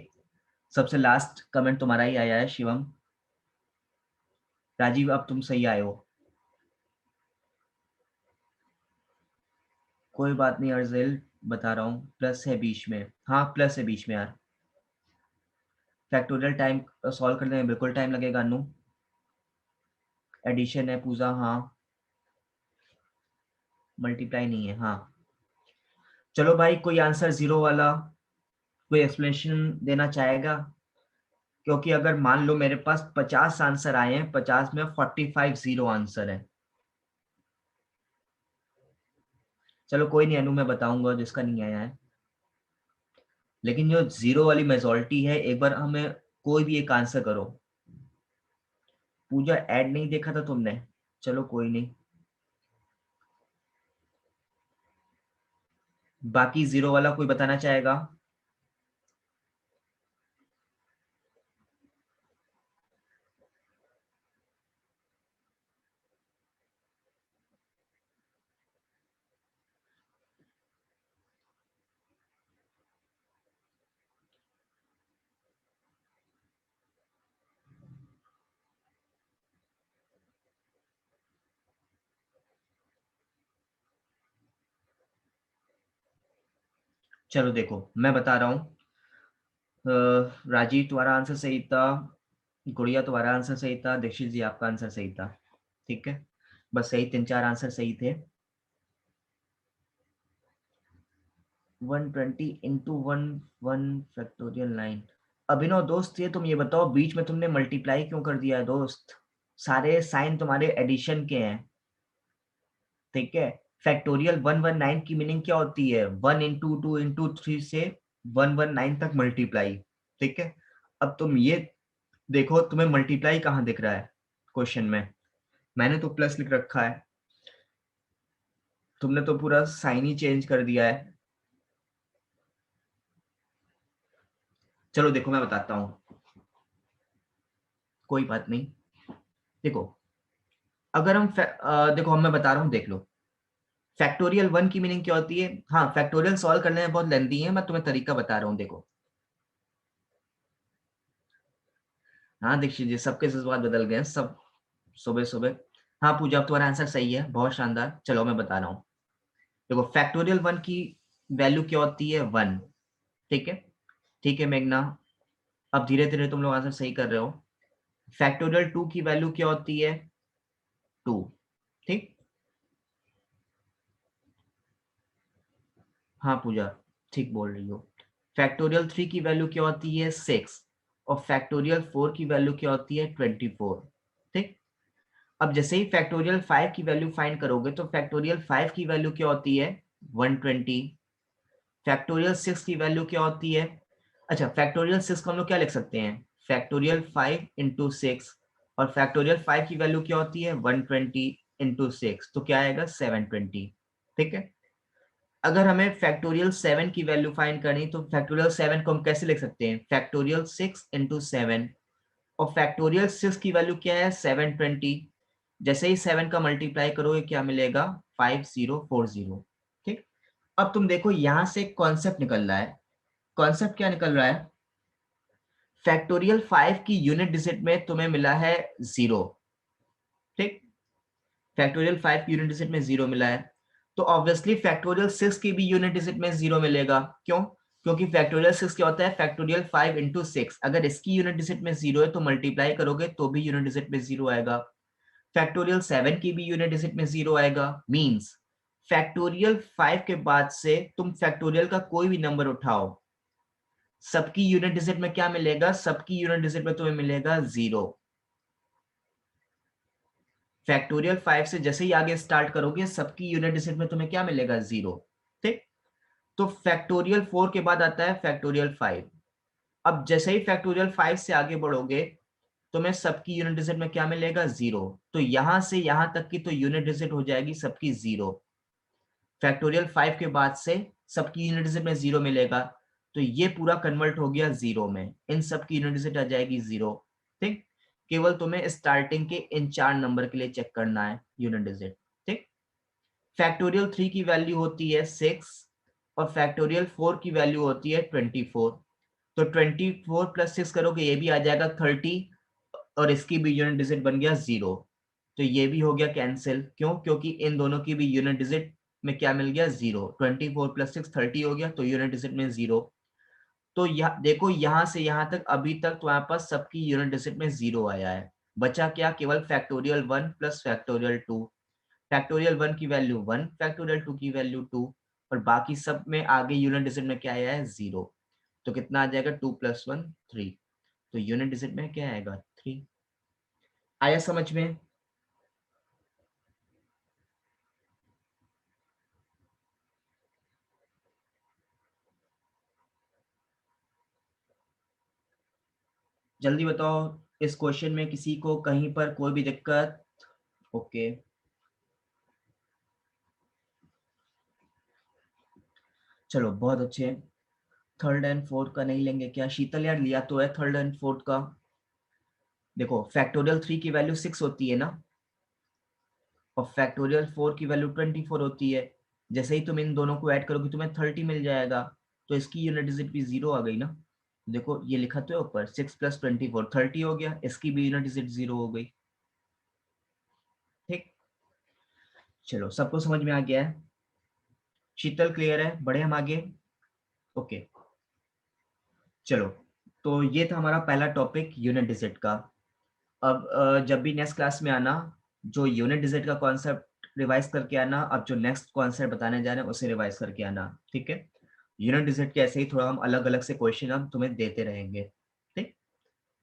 सबसे लास्ट कमेंट तुम्हारा ही आया है शिवम। राजीव अब तुम सही आए हो। कोई बात नहीं अर्जिल, बता रहा हूँ, प्लस है बीच में, हाँ प्लस है बीच में यार। फैक्टोरियल टाइम सॉल्व करने में बिल्कुल टाइम लगेगा अनु। एडिशन है पूजा, हाँ। मल्टीप्लाई नहीं है, हाँ। चलो भाई, कोई आंसर 0 वाला, कोई एक्सप्लेनेशन देना चाहेगा? क्योंकि अगर मान लो मेरे पास 50 आंसर आए हैं, 50 में 45 0 आंसर है। चलो कोई नहीं अनु, मैं बताऊंगा जिसका नहीं आया है। लेकिन जो 0 वाली मेजोरिटी है, एक बार हमें कोई भी एक आंसर करो। पूजा ऐड नहीं देखा था तुमने? चलो कोई नहीं। बाकी 0 वाला कोई बताना चाहेगा? चलो देखो मैं बता रहा हूँ, राजीव तुम्हारा आंसर सही था, गुड़िया तुम्हारा आंसर सही था, दीक्षित जी आपका आंसर सही था। ठीक है, बस सही 3-4 आंसर सही थे। 120 इंटू 1 फैक्टोरियल 9। अभिनव दोस्त, ये तुम ये बताओ बीच में तुमने मल्टीप्लाई क्यों कर दिया है दोस्त? सारे साइन तुम्हारे एडिशन के हैं। ठीक है, फैक्टोरियल 119 की मीनिंग क्या होती है? 1 इंटू 2 इंटू 3 से 119 तक मल्टीप्लाई। ठीक है, अब तुम ये देखो तुम्हें मल्टीप्लाई कहाँ दिख रहा है क्वेश्चन में? मैंने तो प्लस लिख रखा है, तुमने तो पूरा साइन ही चेंज कर दिया है। चलो देखो मैं बताता हूँ, कोई बात नहीं। देखो अगर हम देखो हम मैं बता रहा हूँ, देख लो। फैक्टोरियल 1 की मीनिंग क्या होती है? हाँ, फैक्टोरियल सॉल्व करने में बहुत लेंथी है, मैं तुम्हें तरीका बता रहा हूँ, देखो। हाँ दीक्षित जी, सबके जज्बात बदल गए हैं, सब सुबह सुबह। हाँ पूजा, अब तुम्हारा आंसर सही है, बहुत शानदार। चलो मैं बता रहा हूँ, देखो फैक्टोरियल 1 की वैल्यू क्या होती है? 1। ठीक है, ठीक है मेघना, अब धीरे धीरे तुम लोग आंसर सही कर रहे हो। फैक्टोरियल 2 की वैल्यू क्या होती है? 2। ठीक, हाँ पूजा ठीक बोल रही हो। फैक्टोरियल 3 की वैल्यू क्या होती है? 6। और फैक्टोरियल 4 की वैल्यू क्या होती है? 24। ठीक, अब जैसे ही फैक्टोरियल 5 की वैल्यू फाइंड करोगे तो फैक्टोरियल 5 की वैल्यू क्या होती है? 120। फैक्टोरियल 6 की वैल्यू क्या होती है? अच्छा, फैक्टोरियल 6 को हम लोग क्या लिख सकते हैं? Factorial 5 into 6। और फैक्टोरियल 5 की वैल्यू क्या होती है? 120 इंटू 6, तो क्या आएगा? 720। ठीक है, अगर हमें फैक्टोरियल 7 की वैल्यू फाइंड करनी तो फैक्टोरियल 7 को हम कैसे लिख सकते हैं? Factorial 6 into 7। और फैक्टोरियल 6 की वैल्यू क्या है? 720। जैसे ही 7 का मल्टीप्लाई करोगे क्या मिलेगा? 5040। ठीक, अब तुम देखो यहां से कॉन्सेप्ट निकल रहा है। कॉन्सेप्ट क्या निकल रहा है? फैक्टोरियल 5 की यूनिट डिजिट में तुम्हें मिला है 0। ठीक, फैक्टोरियल 5 की यूनिट डिजिट में 0 मिला है, तो ऑब्वियसली फैक्टोरियल 6 की भी यूनिट डिजिट में 0 मिलेगा। क्यों? क्योंकि फैक्टोरियल 6 क्या होता है? Factorial 5 into 6। अगर इसकी यूनिट डिजिट में 0 है तो मल्टीप्लाई करोगे तो भी यूनिट डिजिट में 0 आएगा। फैक्टोरियल 7 की भी यूनिट डिजिट में 0 आएगा। मींस फैक्टोरियल 5 के बाद से तुम फैक्टोरियल का कोई भी नंबर उठाओ, सबकी यूनिट डिजिट में क्या मिलेगा? सबकी यूनिट डिजिट में तुम्हें मिलेगा 0। फैक्टोरियल 5 से जैसे ही आगे स्टार्ट करोगे सबकी यूनिट डिजिट में तुम्हें क्या मिलेगा? 0। ठीक, तो फैक्टोरियल 4 के बाद आता है फैक्टोरियल 5। अब जैसे ही फैक्टोरियल 5 से आगे बढ़ोगे तुम्हें सबकी यूनिट डिजिट में क्या मिलेगा? 0। तो यहां से यहां तक की तो यूनिट डिजिट हो जाएगी सबकी 0। फैक्टोरियल 5 के बाद से सबकी यूनिट डिजिट में 0 मिलेगा, तो ये पूरा कन्वर्ट हो गया 0 में, इन सबकी यूनिट डिजिट आ जाएगी 0। ठीक, केवल तुम्हें स्टार्टिंग के इन 4 नंबर के लिए चेक करना है यूनिट डिजिट। ठीक, फैक्टोरियल 3 की वैल्यू होती है 6 और फैक्टोरियल 4 की वैल्यू होती है 24। तो 24 प्लस 6 करोगे ये भी आ जाएगा 30, और इसकी भी यूनिट डिजिट बन गया 0। तो ये भी हो गया कैंसिल। क्यों? क्योंकि इन दोनों की भी यूनिट डिजिट में क्या मिल गया? 0। 24 प्लस 6 30 हो गया, तो यूनिट डिजिट में 0। तो देखो यहां से यहां तक अभी तक तुम्हारे पास सबकी यूनिट डिजिट में 0 आया है। बचा क्या? केवल फैक्टोरियल 1 प्लस फैक्टोरियल 2। फैक्टोरियल 1 की वैल्यू 1, फैक्टोरियल 2 की वैल्यू 2, और बाकी सब में आगे यूनिट डिजिट में क्या आया है? 0। तो कितना आ जाएगा? 2 प्लस 1 3। तो यूनिट डिजिट में क्या आएगा? 3। आया समझ में? जल्दी बताओ, इस क्वेश्चन में किसी को कहीं पर कोई भी दिक्कत? ओके, चलो बहुत अच्छे। थर्ड एंड फोर्थ का नहीं लेंगे क्या? शीतल यार लिया तो है थर्ड एंड फोर्थ का। देखो फैक्टोरियल 3 की वैल्यू 6 होती है ना, और फैक्टोरियल 4 की वैल्यू 24 होती है। जैसे ही तुम इन दोनों को ऐड करोगे तुम्हें 30 मिल जाएगा, तो इसकी यूनिट डिजिट भी 0 आ गई ना। देखो ये लिखा तो है ऊपर, 6 प्लस 24 30 हो गया, इसकी भी यूनिट डिजिट 0 हो गई। ठीक, चलो सबको समझ में आ गया है? शीतल क्लियर है? बढ़े हम आगे? ओके चलो, तो ये था हमारा पहला टॉपिक यूनिट डिजिट का। अब जब भी नेक्स्ट क्लास में आना, जो यूनिट डिजिट का कॉन्सेप्ट रिवाइज करके आना, अब जो नेक्स्ट कॉन्सेप्ट बताने जा रहे हैं उसे रिवाइज करके आना, ठीक है। यूनिट डिजिट के ऐसे ही थोड़ा हम अलग अलग से क्वेश्चन हम तुम्हें देते रहेंगे, ठीक।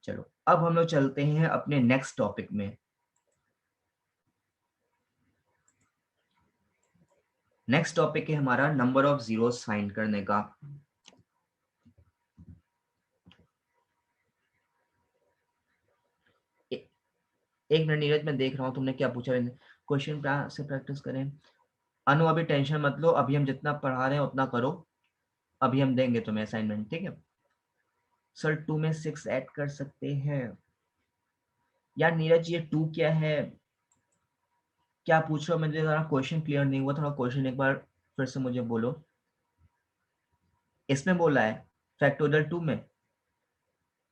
चलो अब हम लोग चलते हैं अपने नेक्स्ट टॉपिक में। नेक्स्ट टॉपिक है हमारा नंबर ऑफ जीरोस फाइंड करने का। एक मिनट नीरज, मैं देख रहा हूँ तुमने क्या पूछा। क्वेश्चन से प्रैक्टिस करें। अनु अभी टेंशन मत लो, अभी हम जितना पढ़ा रहे हैं उतना करो, अभी हम देंगे तुम्हें असाइनमेंट, ठीक है। सर 2 में 6 ऐड कर सकते हैं। यार नीरज ये 2 क्या है, क्या पूछ रहे हो? मुझे जरा क्वेश्चन क्लियर नहीं हुआ, थोड़ा क्वेश्चन एक बार फिर से मुझे बोलो। इसमें बोला है फैक्टोरियल 2 में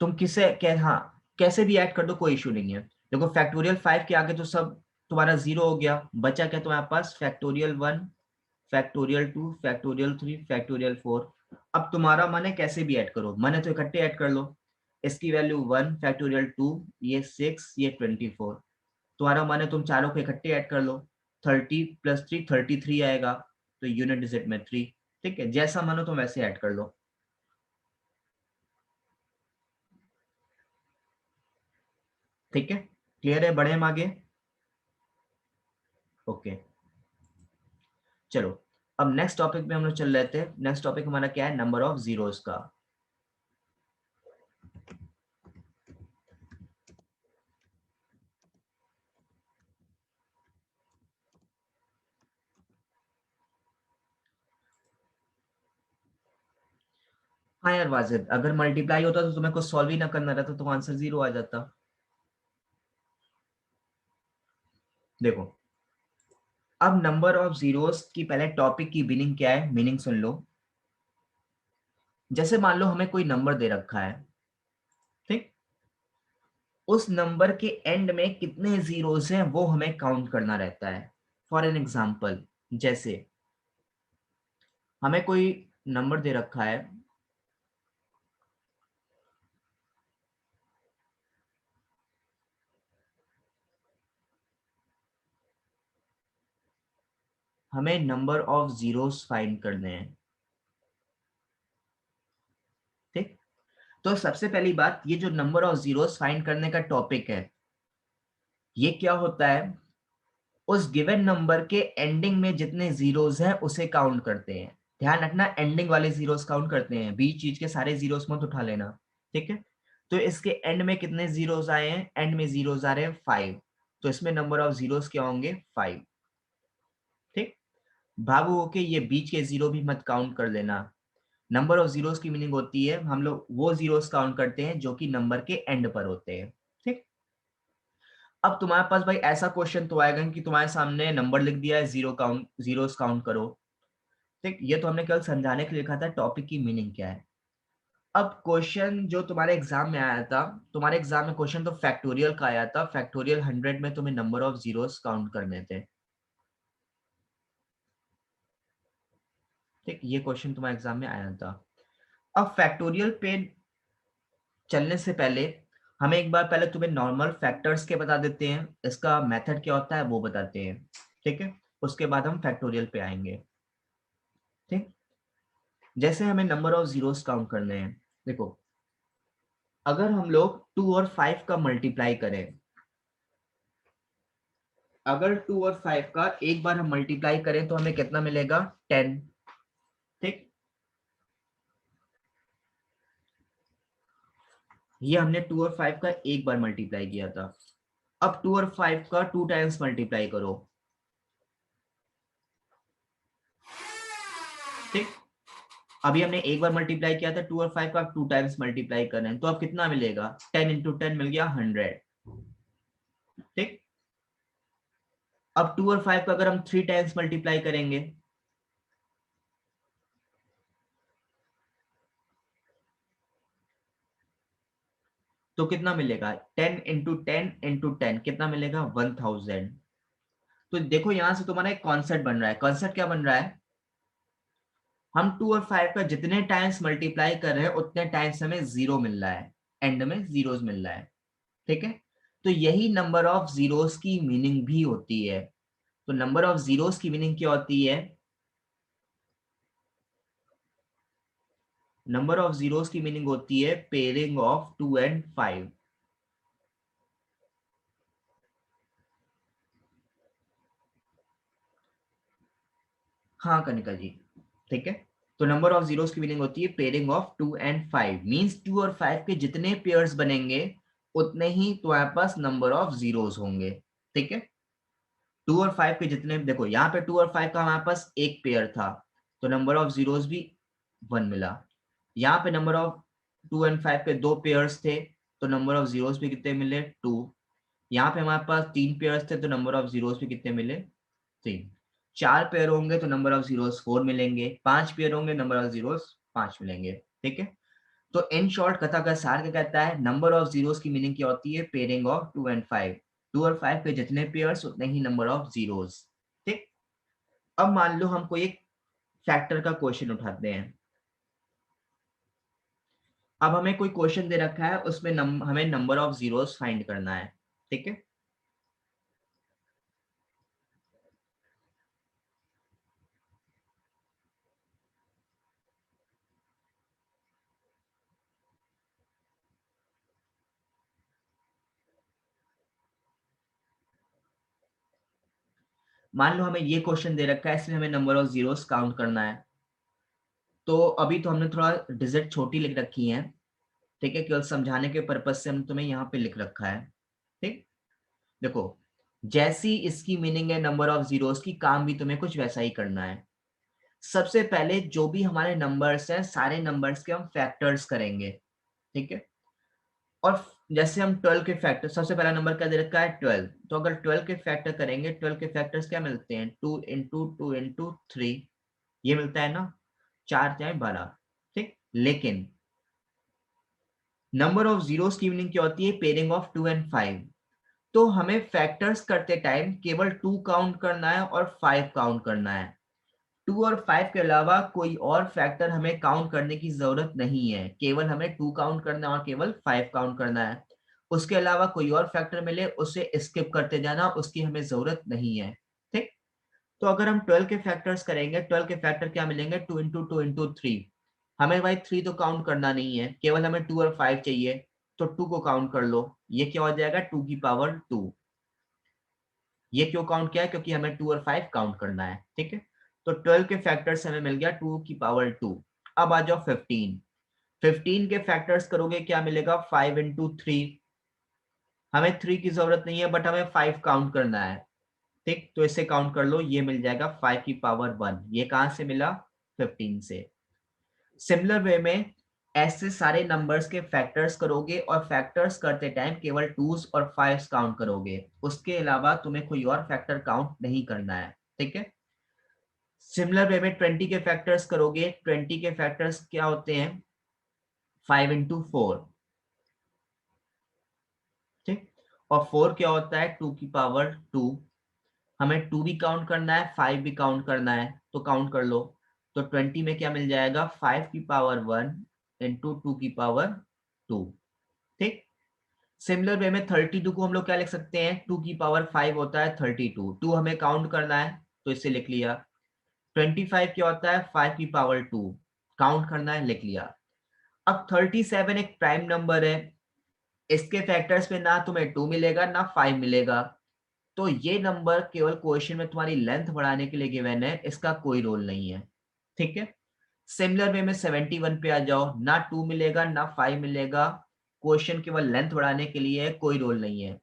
तुम किसे हाँ कैसे भी ऐड कर दो, कोई इशू नहीं है। देखो फैक्टोरियल 5 के आगे तो सब तुम्हारा 0 हो गया, बचा क्या तुम्हारे पास? Factorial 1, factorial 2, factorial 3, factorial 4। अब तुम्हारा मन है कैसे भी ऐड करो, मन है तो इकट्ठे ऐड कर लो। इसकी वैल्यू 1, फैक्टोरियल 2, ये 6, ये 24। तुम्हारा मन है तुम चारों को इकट्ठे ऐड कर लो। 30 + 3 33 आएगा, तो यूनिट डिजिट में 3। ठीक है, जैसा मन हो तुम वैसे ऐड कर लो। ठीक है, क्लियर है? बढ़े हम आगे? ओके चलो, अब नेक्स्ट टॉपिक में हम लोग चल रहे थे। नेक्स्ट टॉपिक हमारा क्या है? नंबर ऑफ जीरोस का। हाँ यार वाजिद, अगर मल्टीप्लाई होता तो तुम्हें कुछ सॉल्व ही ना करना रहता, तो आंसर 0 आ जाता। देखो, अब नंबर ऑफ जीरोस की पहले टॉपिक की मीनिंग क्या है, मीनिंग सुन लो। जैसे मान लो हमें कोई नंबर दे रखा है, ठीक। उस नंबर के एंड में कितने जीरोस हैं वो हमें काउंट करना रहता है। फॉर एन एग्जाम्पल, जैसे हमें कोई नंबर दे रखा है, हमें नंबर ऑफ जीरोस फाइंड करने हैं, ठीक। तो सबसे पहली बात, ये जो नंबर ऑफ जीरोस फाइंड करने का टॉपिक है, ये क्या होता है? उस गिवन नंबर के एंडिंग में जितने जीरोस हैं उसे काउंट करते हैं। ध्यान रखना, एंडिंग वाले जीरोस काउंट करते हैं, बीच चीज के सारे जीरोस मत उठा लेना, ठीक है। तो इसके एंड में कितने जीरोस आए हैं? एंड में जीरोस आ रहे हैं 5, तो इसमें नंबर ऑफ जीरोस क्या होंगे? 5, ठीक। भागो होके ये बीच के जीरो भी मत काउंट कर लेना। नंबर ऑफ जीरोस की मीनिंग होती है हम लोग वो जीरोस काउंट करते हैं जो कि नंबर के एंड पर होते हैं, ठीक। अब तुम्हारे पास भाई ऐसा क्वेश्चन तो आएगा कि तुम्हारे सामने नंबर लिख दिया है, जीरोस काउंट करो, ठीक। ये तो हमने कल समझाने के लिए लिखा था टॉपिक की मीनिंग क्या है। अब क्वेश्चन जो तुम्हारे एग्जाम में आया था, तुम्हारे एग्जाम में क्वेश्चन तो फैक्टोरियल का आया था। फैक्टोरियल 100 में तुम्हें नंबर ऑफ जीरोस काउंट करने थे, ठीक। ये क्वेश्चन तुम्हारे एग्जाम में आया था। अब फैक्टोरियल पे चलने से पहले हमें एक बार पहले तुम्हें नॉर्मल फैक्टर्स के बता देते हैं, इसका मेथड क्या होता है वो बताते हैं, ठीक है। उसके बाद हम फैक्टोरियल पे आएंगे, ठीक। जैसे हमें नंबर ऑफ जीरोस काउंट करने हैं, देखो अगर हम लोग 2 और 5 का मल्टीप्लाई करें, अगर 2 और 5 का एक बार हम मल्टीप्लाई करें तो हमें कितना मिलेगा? 10, ठीक। ये हमने 2 और 5 का एक बार मल्टीप्लाई किया था। अब 2 और 5 का 2 टाइम्स मल्टीप्लाई करो, ठीक। अभी हमने एक बार मल्टीप्लाई किया था, 2 और 5 का 2 टाइम्स मल्टीप्लाई कर रहे हैं, तो अब कितना मिलेगा? 10 इंटू 10 मिल गया 100, ठीक। अब 2 और 5 का अगर हम 3 टाइम्स मल्टीप्लाई करेंगे, तो कितना मिलेगा? 10 इंटू 10 इंटू 10 कितना मिलेगा? 1000। तो देखो यहां से तुम्हारा एक कॉन्सेप्ट बन रहा है। कॉन्सेप्ट क्या बन रहा है? हम 2 और 5 का जितने टाइम्स मल्टीप्लाई कर रहे हैं उतने टाइम्स हमें 0 मिल रहा है, एंड में जीरोस मिल रहा है, ठीक है। तो यही नंबर ऑफ जीरोस की मीनिंग भी होती है। तो नंबर ऑफ जीरोस की मीनिंग क्या होती है? नंबर ऑफ जीरोस की मीनिंग होती है पेयरिंग ऑफ 2 एंड 5। हाँ कनिका जी, ठीक है। तो नंबर ऑफ जीरोस की मीनिंग होती है पेयरिंग ऑफ 2 एंड 5, मींस 2 और 5 के जितने पेयर्स बनेंगे उतने ही तुम्हारे पास नंबर ऑफ जीरोस होंगे, ठीक है। 2 और 5 के जितने, देखो यहाँ पे 2 और 5 का हमारे पास एक पेयर था, तो नंबर ऑफ जीरोस भी 1 मिला। यहाँ पे नंबर ऑफ 2 एंड 5 के दो पेयर्स थे, तो नंबर ऑफ जीरोस भी कितने मिले? 2। यहाँ पे हमारे पास 3 पेयर्स थे, तो नंबर ऑफ जीरोस भी कितने मिले? 3। 4 पेयर होंगे तो नंबर ऑफ जीरोस 4 मिलेंगे, 5 पेयर होंगे नंबर ऑफ जीरोस 5 मिलेंगे, ठीक है। तो इन शॉर्ट कथा का सार क्या कहता है? नंबर ऑफ जीरोस की मीनिंग क्या होती है? Pairing of 2 and 5। 2 और 5 के जितने पेयर्स उतने ही नंबर ऑफ जीरोस, ठीक। अब मान लो हम कोई एक फैक्टर का क्वेश्चन उठाते हैं। अब हमें कोई क्वेश्चन दे रखा है, उसमें हमें नंबर ऑफ जीरोस फाइंड करना है, ठीक है। मान लो हमें ये क्वेश्चन दे रखा है, इसमें हमें नंबर ऑफ जीरोस काउंट करना है। तो अभी तो हमने थोड़ा डिजिट छोटी लिख रखी है, ठीक है, केवल समझाने के पर्पज से हम तुम्हें यहाँ पे लिख रखा है, ठीक। देखो, जैसी इसकी मीनिंग है नंबर ऑफ जीरोस की, काम भी तुम्हें कुछ वैसा ही करना है। सबसे पहले जो भी हमारे नंबर्स हैं, सारे नंबर्स के हम फैक्टर्स करेंगे, ठीक है। और जैसे हम 12 के फैक्टर, सबसे पहला नंबर क्या दे रखा है? 12। तो अगर 12 के फैक्टर करेंगे, 12 के फैक्टर्स क्या मिलते हैं? 2 इंटू 2 इंटू 3, ये मिलता है ना, 4 चाहे 12, ठीक। लेकिन नंबर ऑफ जीरोस की मीनिंग क्या होती है? Pairing of 2 and 5। तो हमें फैक्टर्स करते टाइम केवल 2 काउंट करना है और 5 काउंट करना है। 2 और 5 के अलावा कोई और फैक्टर हमें काउंट करने की जरूरत नहीं है, केवल हमें 2 काउंट करना है और केवल 5 काउंट करना है। उसके अलावा कोई और फैक्टर मिले उसे स्किप करते जाना, उसकी हमें जरूरत नहीं है, ठीक। तो अगर हम 12 के फैक्टर्स करेंगे, 12 के फैक्टर क्या मिलेंगे? 2 इंटू 2 इंटू 3। हमें भाई 3 तो काउंट करना नहीं है, केवल हमें 2 और 5 चाहिए, तो 2 को काउंट कर लो। ये क्या हो जाएगा? 2 की पावर 2। ये क्यों काउंट किया है? क्योंकि हमें 2 और 5 काउंट करना है, ठीक है। तो 12 के फैक्टर्स हमें मिल गया 2 की पावर 2। अब आ जाओ 15। 15 के फैक्टर्स करोगे, क्या मिलेगा? 5 इंटू 3। हमें 3 की जरूरत नहीं है, बट हमें 5 काउंट करना है, ठीक। तो इसे काउंट कर लो, ये मिल जाएगा 5 की पावर 1। ये कहां से मिला? 15 से। सिमिलर वे में ऐसे सारे नंबर्स के फैक्टर्स करोगे, और फैक्टर्स करते टाइम केवल 2s और 5s काउंट करोगे, उसके अलावा तुम्हें कोई और फैक्टर काउंट नहीं करना है, ठीक है। सिमिलर वे में 20 के फैक्टर्स करोगे, 20 के फैक्टर्स क्या होते हैं? 5 इंटू 4, ठीक। और 4 क्या होता है? 2 की पावर 2। हमें 2 भी काउंट करना है, 5 भी काउंट करना है, तो काउंट कर लो। तो 20 में क्या मिल जाएगा? 5 की पावर 1 इंटू 2 की पावर 2, ठीक। सिमिलर वे में 32 को हम लोग क्या लिख सकते हैं? 2 की पावर 5 होता है 32, 2 हमें काउंट करना है, तो इसे लिख लिया। 25 क्या होता है? 5 की पावर 2, काउंट करना है, लिख लिया। अब 37 एक प्राइम नंबर है, इसके फैक्टर्स में ना तुम्हें 2 मिलेगा ना 5 मिलेगा, तो ये नंबर केवल क्वेश्चन में तुम्हारी लेंथ बढ़ाने के लिए गिवन है, इसका कोई रोल नहीं है, ठीक है। सिमिलर वे में 71 पे आ जाओ, ना 2 मिलेगा ना 5 मिलेगा, क्वेश्चन केवल लेंथ बढ़ाने के लिए है, कोई रोल नहीं है।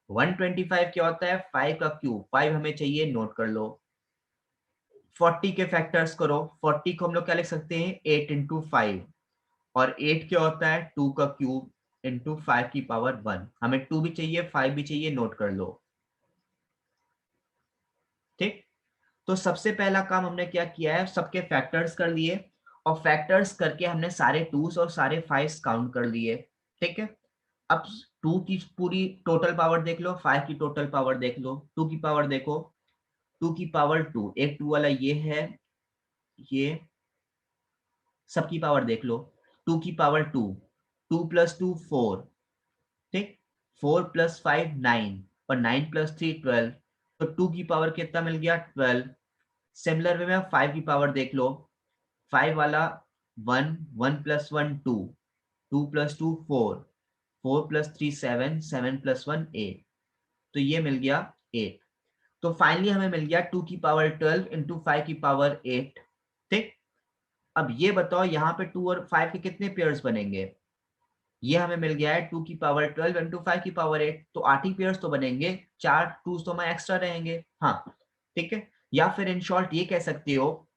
125 क्या होता है? 5 का क्यूब, 5 हमें चाहिए, नोट कर लो। 40 के फैक्टर्स करो, 40 को हम लोग क्या लिख सकते हैं? 8 इंटू 5। और 8 क्या होता है? 2 का क्यूब इंटू 5 की पावर 1। हमें 2 भी चाहिए, 5 भी चाहिए, नोट कर लो, ठीक। तो सबसे पहला काम हमने क्या किया है? सबके फैक्टर्स कर लिए, और फैक्टर्स करके हमने सारे 2s और सारे 5s काउंट कर लिए, ठीक है। अब 2 की पूरी टोटल पावर देख लो, 5 की टोटल पावर देख लो, 2 की पावर देखो, 2 की पावर 2, एक 2 वाला ये है, ये सबकी पावर देख लो, 2 की पावर 2, 2 + 2 4, ठीक, 4 + 5 9 और 9 + 3 12, तो 2 की पावर कितना मिल गया 12। सिमिलर वे में 5 की पावर देख लो, 5 वाला 1, 1 + 1 2, 2 + 2 4, 4 + 3 7, 7 + 1 8, तो ये मिल गया 8। तो फाइनली हमें मिल गया 2 की पावर 12 इंटू 5 की पावर 8, ठीक। अब ये बताओ यहाँ पे 2 और 5 के कितने पेयर्स बनेंगे। ये हमें मिल गया है 2 की पावर 12 इंटू 5 की पावर 8, तो 8 ही पेयर्स तो बनेंगे, 4 2 तो हमारे एक्स्ट्रा रहेंगे। हाँ ठीक है, या फिर इन शॉर्ट ये कह सकते हो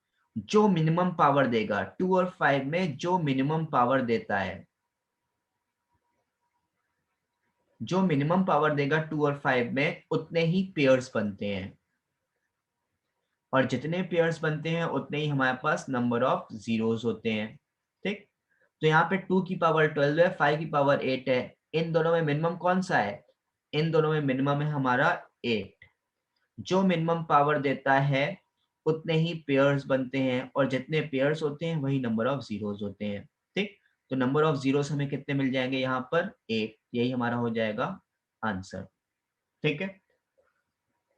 जो मिनिमम पावर देगा 2 और 5 में, जो मिनिमम पावर देता है, जो मिनिमम पावर देगा 2 और 5 में उतने ही पेयर्स बनते हैं, और जितने पेयर्स बनते हैं उतने ही हमारे पास नंबर ऑफ जीरोस होते हैं, ठीक। तो यहाँ पे 2 की पावर 12 है, 5 की पावर 8 है, इन दोनों में मिनिमम कौन सा है, इन दोनों में मिनिमम है हमारा 8। जो मिनिमम पावर देता है उतने ही पेयर्स बनते हैं, और जितने पेयर्स होते हैं वही नंबर ऑफ जीरोस होते हैं, ठीक। तो नंबर ऑफ जीरोस हमें कितने मिल जाएंगे यहाँ पर 8, यही हमारा हो जाएगा आंसर, ठीक है।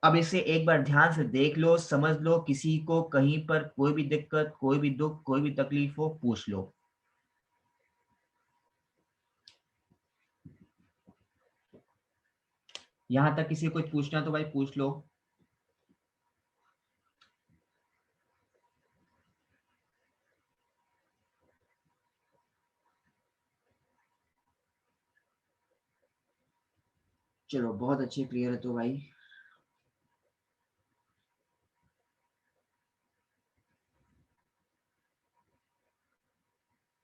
अब इसे एक बार ध्यान से देख लो, समझ लो, किसी को कहीं पर कोई भी दिक्कत, कोई भी दुख, कोई भी तकलीफ हो पूछ लो। यहां तक किसी को कुछ पूछना तो भाई पूछ लो। चलो बहुत अच्छे, क्लियर है तो भाई।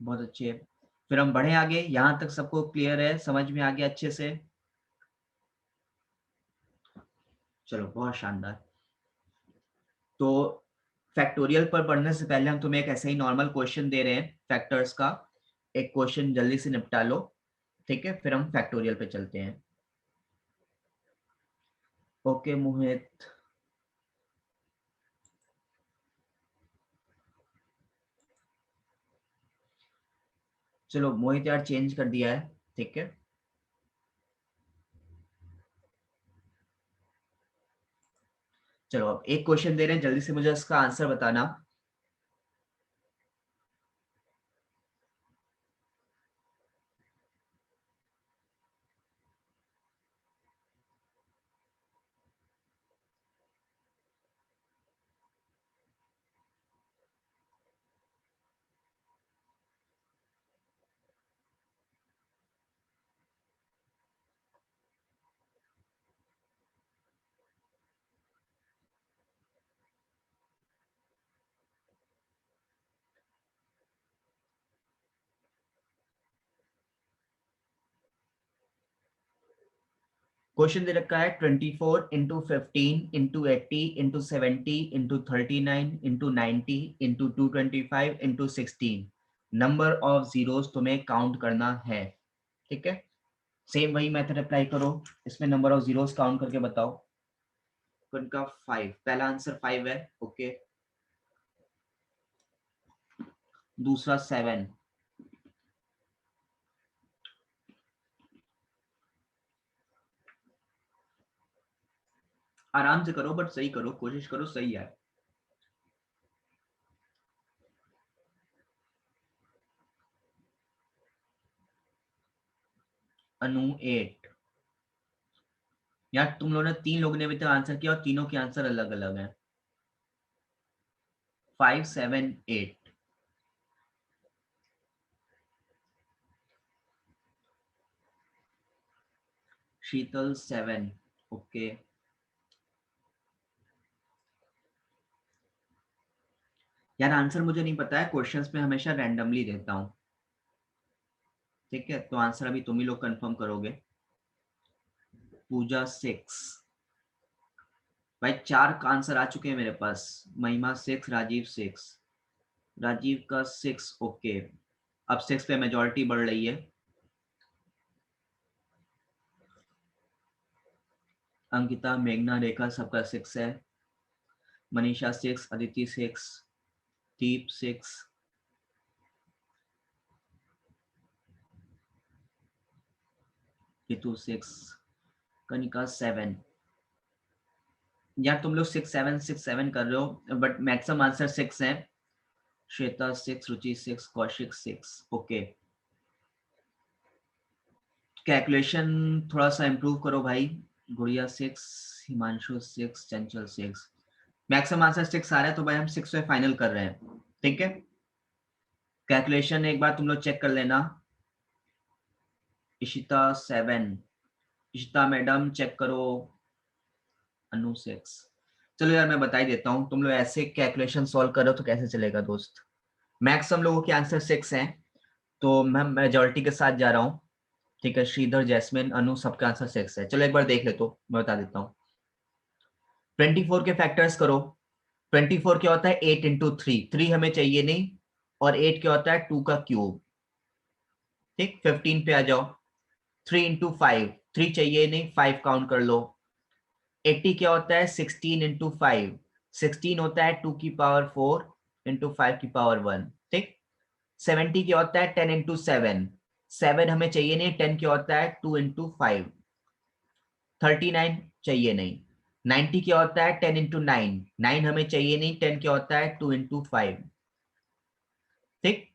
बहुत अच्छे, फिर हम बढ़े आगे। यहाँ तक सबको क्लियर है, समझ में आ गया अच्छे से। चलो बहुत शानदार। तो फैक्टोरियल पर पढ़ने से पहले हम तुम्हें एक ऐसे ही नॉर्मल क्वेश्चन दे रहे हैं फैक्टर्स का, एक क्वेश्चन जल्दी से निपटा लो, ठीक है, फिर हम फैक्टोरियल पे चलते हैं। ओके मोहित। चलो मोहित यार चेंज कर दिया है, ठीक है। चलो अब एक क्वेश्चन दे रहे हैं, जल्दी से मुझे इसका आंसर बताना। क्वेश्चन दे रखा है 24 into 15 into 80 into 70 into 39 into 90 into 225 into 16, number of zeros तुम्हें काउंट करना है, ठीक है। सेम वही मेथड अप्लाई करो, इसमें नंबर ऑफ जीरोस काउंट करके बताओ। उनका 5, पहला आंसर 5 है, ओके। दूसरा 7, आराम से करो बट सही करो, कोशिश करो सही है। अनु 8। यार तुम लोगों ने, 3 लोगों ने अभी तक आंसर किया और तीनों के आंसर अलग अलग हैं। 5 7 8। शीतल 7, ओके। यार आंसर मुझे नहीं पता है, क्वेश्चंस में हमेशा रैंडमली देता हूँ, ठीक है। तो आंसर अभी तुम ही लोग कंफर्म करोगे। पूजा 6, भाई 4 का आंसर आ चुके हैं मेरे पास। महिमा 6, राजीव 6, राजीव का 6, ओके। अब 6 पे मेजोरिटी बढ़ रही है। अंकिता, मेघना, रेखा सबका 6 है। मनीषा 6, अदिति 6, दीप 6, ऋतु 6, कनिका 7। यार तुम लोग 6 7 6 7 कर रहे हो, बट मैक्सिमम आंसर 6 है। श्वेता 6, रुचि 6, कौशिक 6। ओके, कैलकुलेशन थोड़ा सा इम्प्रूव करो भाई। गुड़िया 6, हिमांशु 6, चंचल 6। मैक्सिमम आंसर 6 आ रहा है, तो भाई हम 6 पे फाइनल कर रहे हैं। ठीक है, कैलकुलेशन एक बार तुम लोग चेक कर लेना। इशिता 7, इशिता मैडम चेक करो। अनु 6। चलो यार मैं बता ही देता हूँ, तुम लोग ऐसे कैलकुलेशन सॉल्व करो तो कैसे चलेगा दोस्त। मैक्सिमम लोगों के आंसर 6 हैं, तो मैं मेजोरिटी के साथ जा रहा हूँ। ठीक है, श्रीधर, जैस्मिन, अनु सबका आंसर 6 है। चलो एक बार देख ले, तो मैं बता देता हूँ। 24 के फैक्टर्स करो। 24 क्या होता है? 8 इंटू 3। 3 हमें चाहिए नहीं, और 8 क्या होता है? 2 का क्यूब। ठीक, 15 पे आ जाओ। 3 इंटू 5, 3 चाहिए नहीं, 5 काउंट कर लो। 80 क्या होता है? 16 इंटू 5। 16 होता है 2 की पावर 4 इंटू 5 की पावर 1। ठीक, 70 क्या होता है? 10 इंटू 7। 7 हमें चाहिए नहीं, 10 क्या होता है? 2 इंटू 5। 39 चाहिए नहीं। 90 क्या होता है? 10 इंटू 9। 9 हमें चाहिए नहीं, 10 क्या होता है? 2 इंटू 5। ठीक,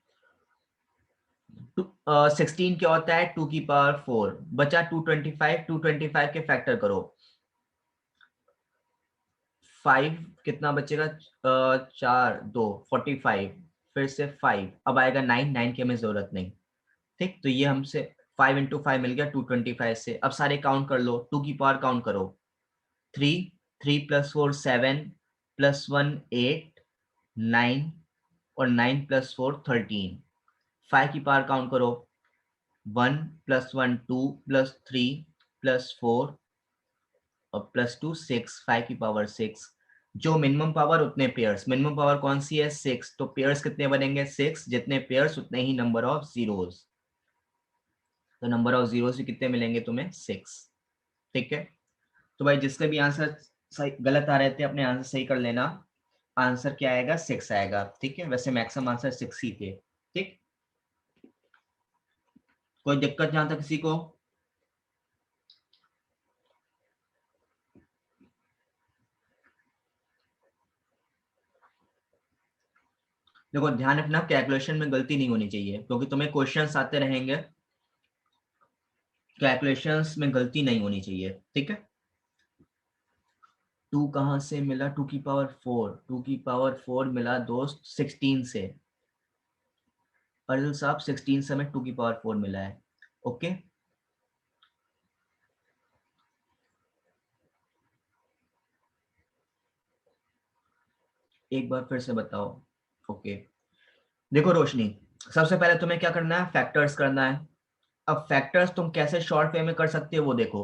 16 क्या होता है? 2 की पावर 4। बचा 225। 225 के फैक्टर करो। 5 कितना बचेगा? 4 2 45। फिर से 5, अब आएगा 9। 9 की हमें जरूरत नहीं। ठीक, तो ये हमसे 5 इंटू 5 मिल गया 225 से। अब सारे काउंट कर लो, 2 की पावर काउंट करो। 3, 3 प्लस 4 7, प्लस 1 8, 9, और 9 प्लस 4 13। 5 की पावर काउंट करो। 1 प्लस 1 2, प्लस 3, प्लस 4, और प्लस 2 6। 5 की पावर 6। जो मिनिमम पावर उतने पेयर्स। मिनिमम पावर कौन सी है? 6। तो पेयर्स कितने बनेंगे? 6। जितने पेयर्स उतने ही नंबर ऑफ जीरोस। तो नंबर ऑफ जीरोस भी कितने मिलेंगे तुम्हें? 6। ठीक है, तो भाई जिसके भी आंसर सही गलत आ रहे थे, अपने आंसर सही कर लेना। आंसर क्या आएगा? 6 आएगा। ठीक है, वैसे मैक्सिमम आंसर 6 ही थे। ठीक, कोई दिक्कत जहां तक किसी को? देखो ध्यान रखना, कैलकुलेशन में गलती नहीं होनी चाहिए, क्योंकि तुम्हें क्वेश्चंस आते रहेंगे। कैलकुलेशंस में गलती नहीं होनी चाहिए। ठीक है, 2 कहां से मिला? 2 की पावर 4। 2 की पावर 4 मिला दोस्त 16 से। अर्जुन साहब 16 से हमें 2 की पावर 4 मिला है। ओके, एक बार फिर से बताओ। ओके, देखो रोशनी, सबसे पहले तुम्हें क्या करना है? फैक्टर्स करना है। अब फैक्टर्स तुम कैसे शॉर्ट वे में कर सकते हो वो देखो।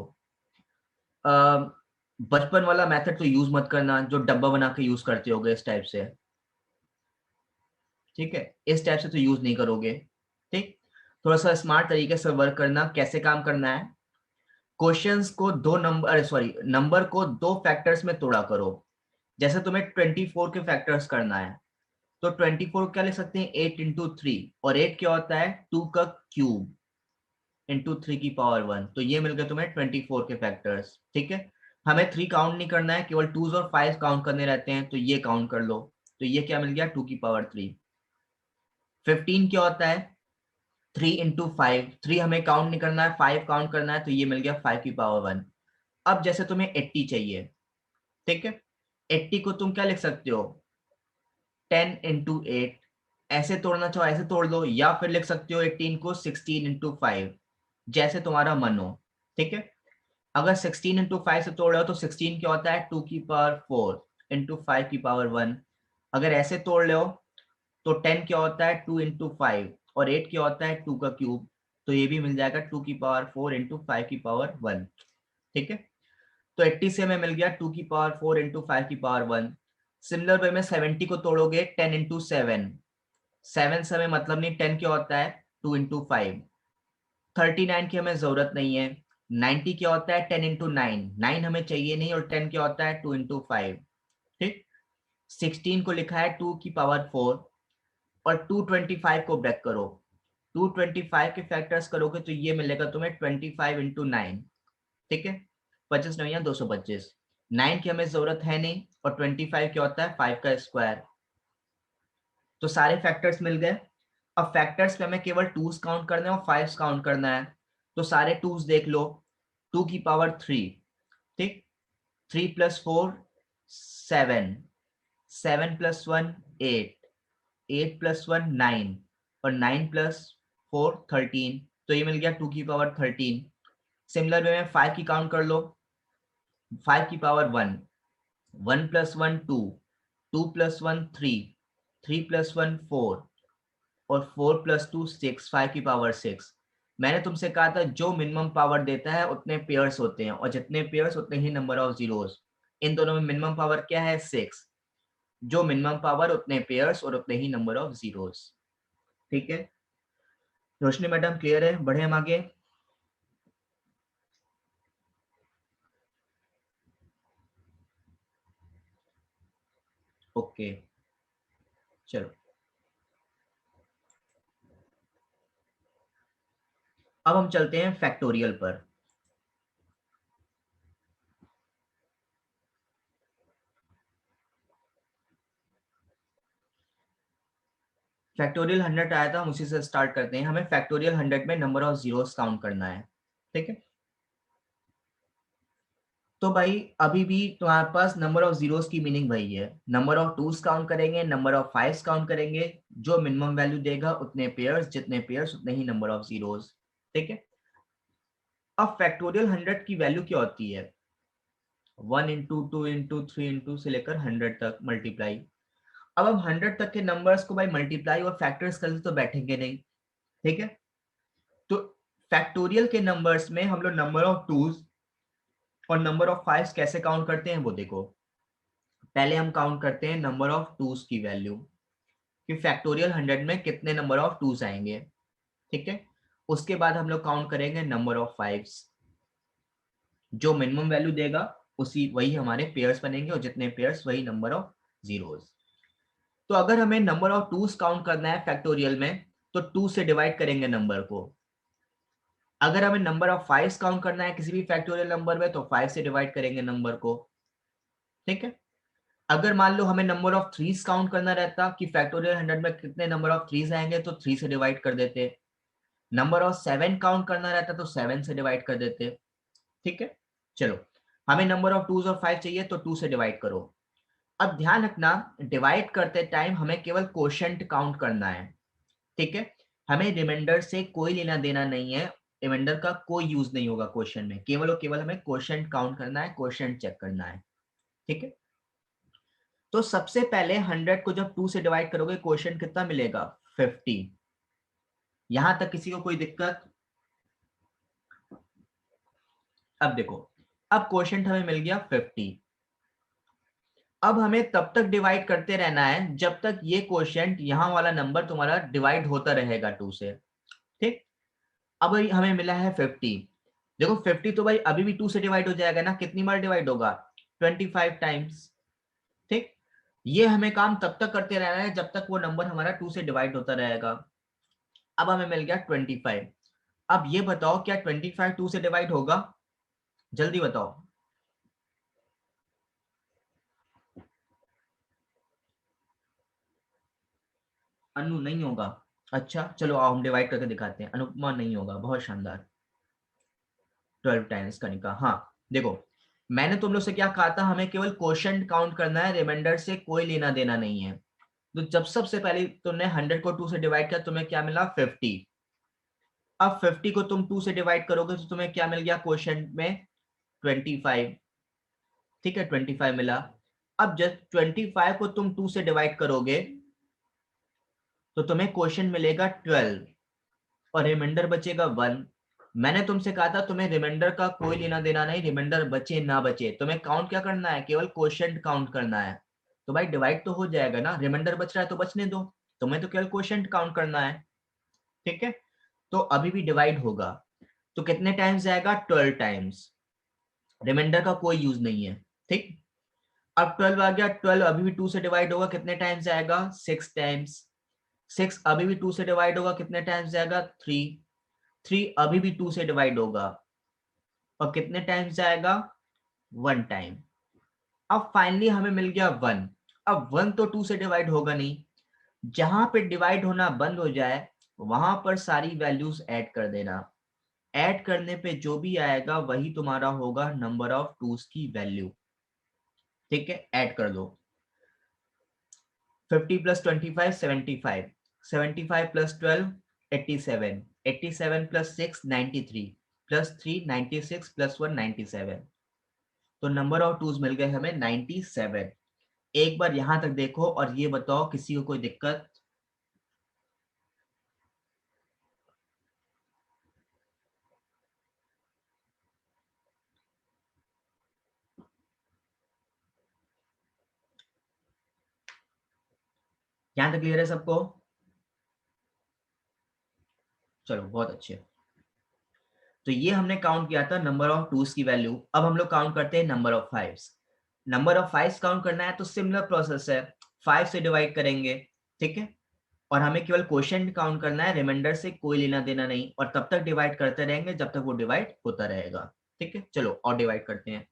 बचपन वाला मेथड तो यूज मत करना, जो डब्बा बना के यूज करते होगे इस टाइप से। ठीक है, इस टाइप से तो यूज नहीं करोगे। ठीक, थोड़ा सा स्मार्ट तरीके से वर्क करना। कैसे काम करना है? क्वेश्चंस को दो नंबर, सॉरी, नंबर को दो फैक्टर्स में तोड़ा करो। जैसे तुम्हें 24 के फैक्टर्स करना है, तो 24 क्या लिख सकते हैं? 8 इंटू 3। और 8 क्या होता है? 2 का क्यूब इंटू 3 की पावर 1। तो ये मिल गए तुम्हें 24 के फैक्टर्स। ठीक है, हमें 3 काउंट नहीं करना है, केवल 2 और 5 काउंट करने रहते हैं, तो ये काउंट कर लो। तो ये क्या मिल गया? 2 की पावर 3। 15 क्या होता है? 3 इंटू 5। 3 हमें काउंट नहीं करना है, 5 काउंट करना है, तो ये मिल गया 5 की पावर 1। अब जैसे तुम्हें 80 चाहिए, ठीक है, 80 को तुम क्या लिख सकते हो? 10 इंटू 8। ऐसे तोड़ना चाहो ऐसे तोड़ लो, या फिर लिख सकते हो 18 को 16 इंटू 5, जैसे तुम्हारा मन हो। ठीक है, अगर 16 इंटू 5 से तोड़ रहे हो तो 16 क्या होता है? 2 की पावर 4 इंटू 5 की पावर 1। अगर ऐसे तोड़ रहे हो तो 10 क्या होता है? 2 इंटू 5, और 8 क्या होता है? 2 का क्यूब। तो ये भी मिल जाएगा 2 की पावर 4 इंटू 5 की पावर 1। ठीक है, तो 80 से हमें मिल गया 2 की पावर 4 इंटू 5 की पावर 1। सिमिलर वे में 70 को तोड़ोगे 10 इंटू 7। 7 से हमें मतलब नहीं, 10 क्या होता है? 2 इंटू 5। 39 की हमें जरूरत नहीं है। 90 क्या होता है? 10 इंटू 9। 9 हमें चाहिए नहीं, और 10 क्या होता है? 2 इंटू 5। ठीक, 16 को लिखा है 2 की पावर 4, और 225 को ब्रेक करो। 225 के फैक्टर्स करोगे तो ये मिलेगा तुम्हें 25 इंटू 9, ठीक है, 25 9 या 225। 9 की हमें जरूरत है नहीं, और 25 क्या होता है 5 का स्क्वायर। तो सारे फैक्टर्स मिल गए। अब फैक्टर्स पे हमें केवल 2s काउंट करना है और 5s काउंट करना है। तो सारे 2s देख लो, 2 की पावर 3, ठीक, 3 प्लस 4 7, 7 प्लस 1 8, 8 प्लस 1 9, और 9 प्लस 4 13। तो ये मिल गया 2 की पावर 13। सिमिलर वे में 5 की काउंट कर लो, 5 की पावर 1, 1 प्लस 1 2, 2 प्लस 1 3, 3 प्लस 1 4, और 4 प्लस 2 6, 5 की पावर 6। मैंने तुमसे कहा था जो मिनिमम पावर देता है उतने पेयर्स होते हैं, और जितने पेयर्स उतने ही नंबर ऑफ जीरोस। इन दोनों में मिनिमम पावर क्या है 6, जो मिनिमम पावर उतने पेयर्स और उतने ही नंबर ऑफ जीरोस। ठीक है, रोशनी मैडम क्लियर है? बढ़े हम आगे। ओके चलो, अब हम चलते हैं फैक्टोरियल पर। फैक्टोरियल 100 आया था, हम उसी से स्टार्ट करते हैं। हमें फैक्टोरियल 100 में नंबर ऑफ जीरोस काउंट करना है, ठीक है। तो भाई अभी भी तुम्हारे पास नंबर ऑफ जीरोस की मीनिंग वही है, नंबर ऑफ टूस काउंट करेंगे, नंबर ऑफ फाइव्स काउंट करेंगे, जो मिनिमम वैल्यू देगा उतने पेयर्स, जितने पेयर्स उतने ही नंबर ऑफ जीरोस, ठीक है। अब फैक्टोरियल 100 की वैल्यू क्या होती है? 1 इंटू 2 इंटू 3 इंटू से लेकर 100 तक मल्टीप्लाई। अब हम 100 तक के नंबर्स को भाई मल्टीप्लाई और फैक्टर्स करते तो बैठेंगे नहीं, ठीक है। तो फैक्टोरियल के नंबर्स में हम लोग नंबर ऑफ टूज और नंबर ऑफ फाइव्स कैसे काउंट करते हैं वो देखो। पहले हम काउंट करते हैं नंबर ऑफ टूज की वैल्यू, कि फैक्टोरियल 100 में कितने नंबर ऑफ टूज आएंगे, ठीक है। उसके बाद हम लोग काउंट करेंगे नंबर ऑफ फाइव्स, जो मिनिमम वैल्यू देगा उसी वही हमारे पेयर्स बनेंगे, और जितने पेयर्स वही नंबर ऑफ जीरोस। तो अगर हमें नंबर ऑफ टूज काउंट करना है फैक्टोरियल में, तो 2 से डिवाइड करेंगे नंबर को। अगर हमें नंबर ऑफ फाइव्स काउंट करना है किसी भी फैक्टोरियल नंबर में, तो 5 से डिवाइड करेंगे नंबर को, ठीक है। अगर मान लो हमें नंबर ऑफ थ्रीज काउंट करना रहता कि फैक्टोरियल 100 में कितने नंबर ऑफ थ्रीज आएंगे, तो 3 से डिवाइड कर देते। नंबर ऑफ 7 काउंट करना रहता तो 7 से डिवाइड कर देते, ठीक है। चलो, हमें नंबर ऑफ टूज और 5 चाहिए, तो 2 से डिवाइड करो। अब ध्यान रखना, डिवाइड करते टाइम हमें केवल कोशेंट काउंट करना है, ठीक है। हमें रिमाइंडर से कोई लेना देना नहीं है, रिमाइंडर का कोई यूज नहीं होगा क्वेश्चन में, केवल और केवल हमें कोशेंट काउंट करना है, कोशेंट चेक करना है, ठीक है। तो सबसे पहले 100 को जब 2 से डिवाइड करोगे क्वेश्चन कितना मिलेगा 50। यहां तक किसी को कोई दिक्कत? अब देखो, अब क्वेश्चन हमें मिल गया 50। अब हमें तब तक डिवाइड करते रहना है जब तक ये क्वेश्चन यहाँ वाला नंबर तुम्हारा डिवाइड होता रहेगा 2 से, ठीक। अब हमें मिला है 50। देखो 50 तो भाई अभी भी 2 से डिवाइड हो जाएगा ना, कितनी बार डिवाइड होगा 25 टाइम्स, ठीक। ये हमें काम तब तक करते रहना है जब तक वो नंबर हमारा 2 से डिवाइड होता रहेगा। अब हमें मिल गया 25। अब ये बताओ क्या 25 2 से डिवाइड होगा? जल्दी बताओ। अनु नहीं होगा? अच्छा चलो आओ हम डिवाइड करके दिखाते हैं। अनुपमा नहीं होगा, बहुत शानदार। 12 टाइम्स कनिका, हाँ। देखो, मैंने तुम लोग से क्या कहा था, हमें केवल क्वोशंट काउंट करना है, रिमाइंडर से कोई लेना देना नहीं है। तो जब सबसे पहले तुमने 100 को 2 से डिवाइड किया, तुम्हें क्या मिला 50। अब 50 को तुम 2 से डिवाइड करोगे तो तुम्हें क्या मिल गया क्वोशंट में 25, ठीक है, 25 मिला। अब जब 25 को तुम 2 से डिवाइड करोगे तो तुम्हें क्वेश्चन मिलेगा 12, और रिमाइंडर बचेगा 1। मैंने तुमसे कहा था तुम्हें रिमाइंडर का कोई लेना देना नहीं, रिमाइंडर बचे ना बचे, तुम्हें काउंट क्या करना है, केवल क्वोशंट काउंट करना है। तो भाई डिवाइड तो हो जाएगा ना, रिमाइंडर बच रहा है तो बचने दो, तुम्हें तो केवल क्वोशंट काउंट करना है, ठीक है। तो अभी भी डिवाइड होगा, तो कितने टाइम्स जाएगा 12 टाइम्स, रिमाइंडर का कोई यूज नहीं है, ठीक। अब 12 आ गया, 12 अभी भी 2 से डिवाइड होगा, कितने टाइम्स आएगा 6 टाइम्स। 6 अभी भी 2 से डिवाइड होगा, कितने टाइम्स जाएगा? 3। 3 अभी भी 2 से डिवाइड होगा और कितने टाइम्स जाएगा? 1 टाइम। अब फाइनली हमें मिल गया 1। अब 1 तो 2 से डिवाइड होगा नहीं, जहां पे डिवाइड होना बंद हो जाए वहां पर सारी वैल्यूज ऐड कर देना। ऐड करने पे जो भी आएगा वही तुम्हारा होगा नंबर ऑफ टूज की वैल्यू। ठीक है, ऐड कर दो। 50 plus 25 75, 75 plus 12 87, 87 plus 6 93, plus 3 96, plus 1 97। तो नंबर ऑफ टूज मिल गए हमें 97। एक बार यहां तक देखो और ये बताओ किसी को कोई दिक्कत? यहां तक क्लियर है सबको? चलो बहुत अच्छे। तो ये हमने काउंट किया था नंबर ऑफ टूज की वैल्यू। अब हम लोग काउंट करते हैं number of fives. Number of fives count करना है तो सिमिलर प्रोसेस है, 5 से डिवाइड करेंगे। ठीक है, और हमें केवल क्वोशिएंट काउंट करना है, रिमाइंडर से कोई लेना देना नहीं, और तब तक डिवाइड करते रहेंगे जब तक वो डिवाइड होता रहेगा। ठीक है, चलो और डिवाइड करते हैं।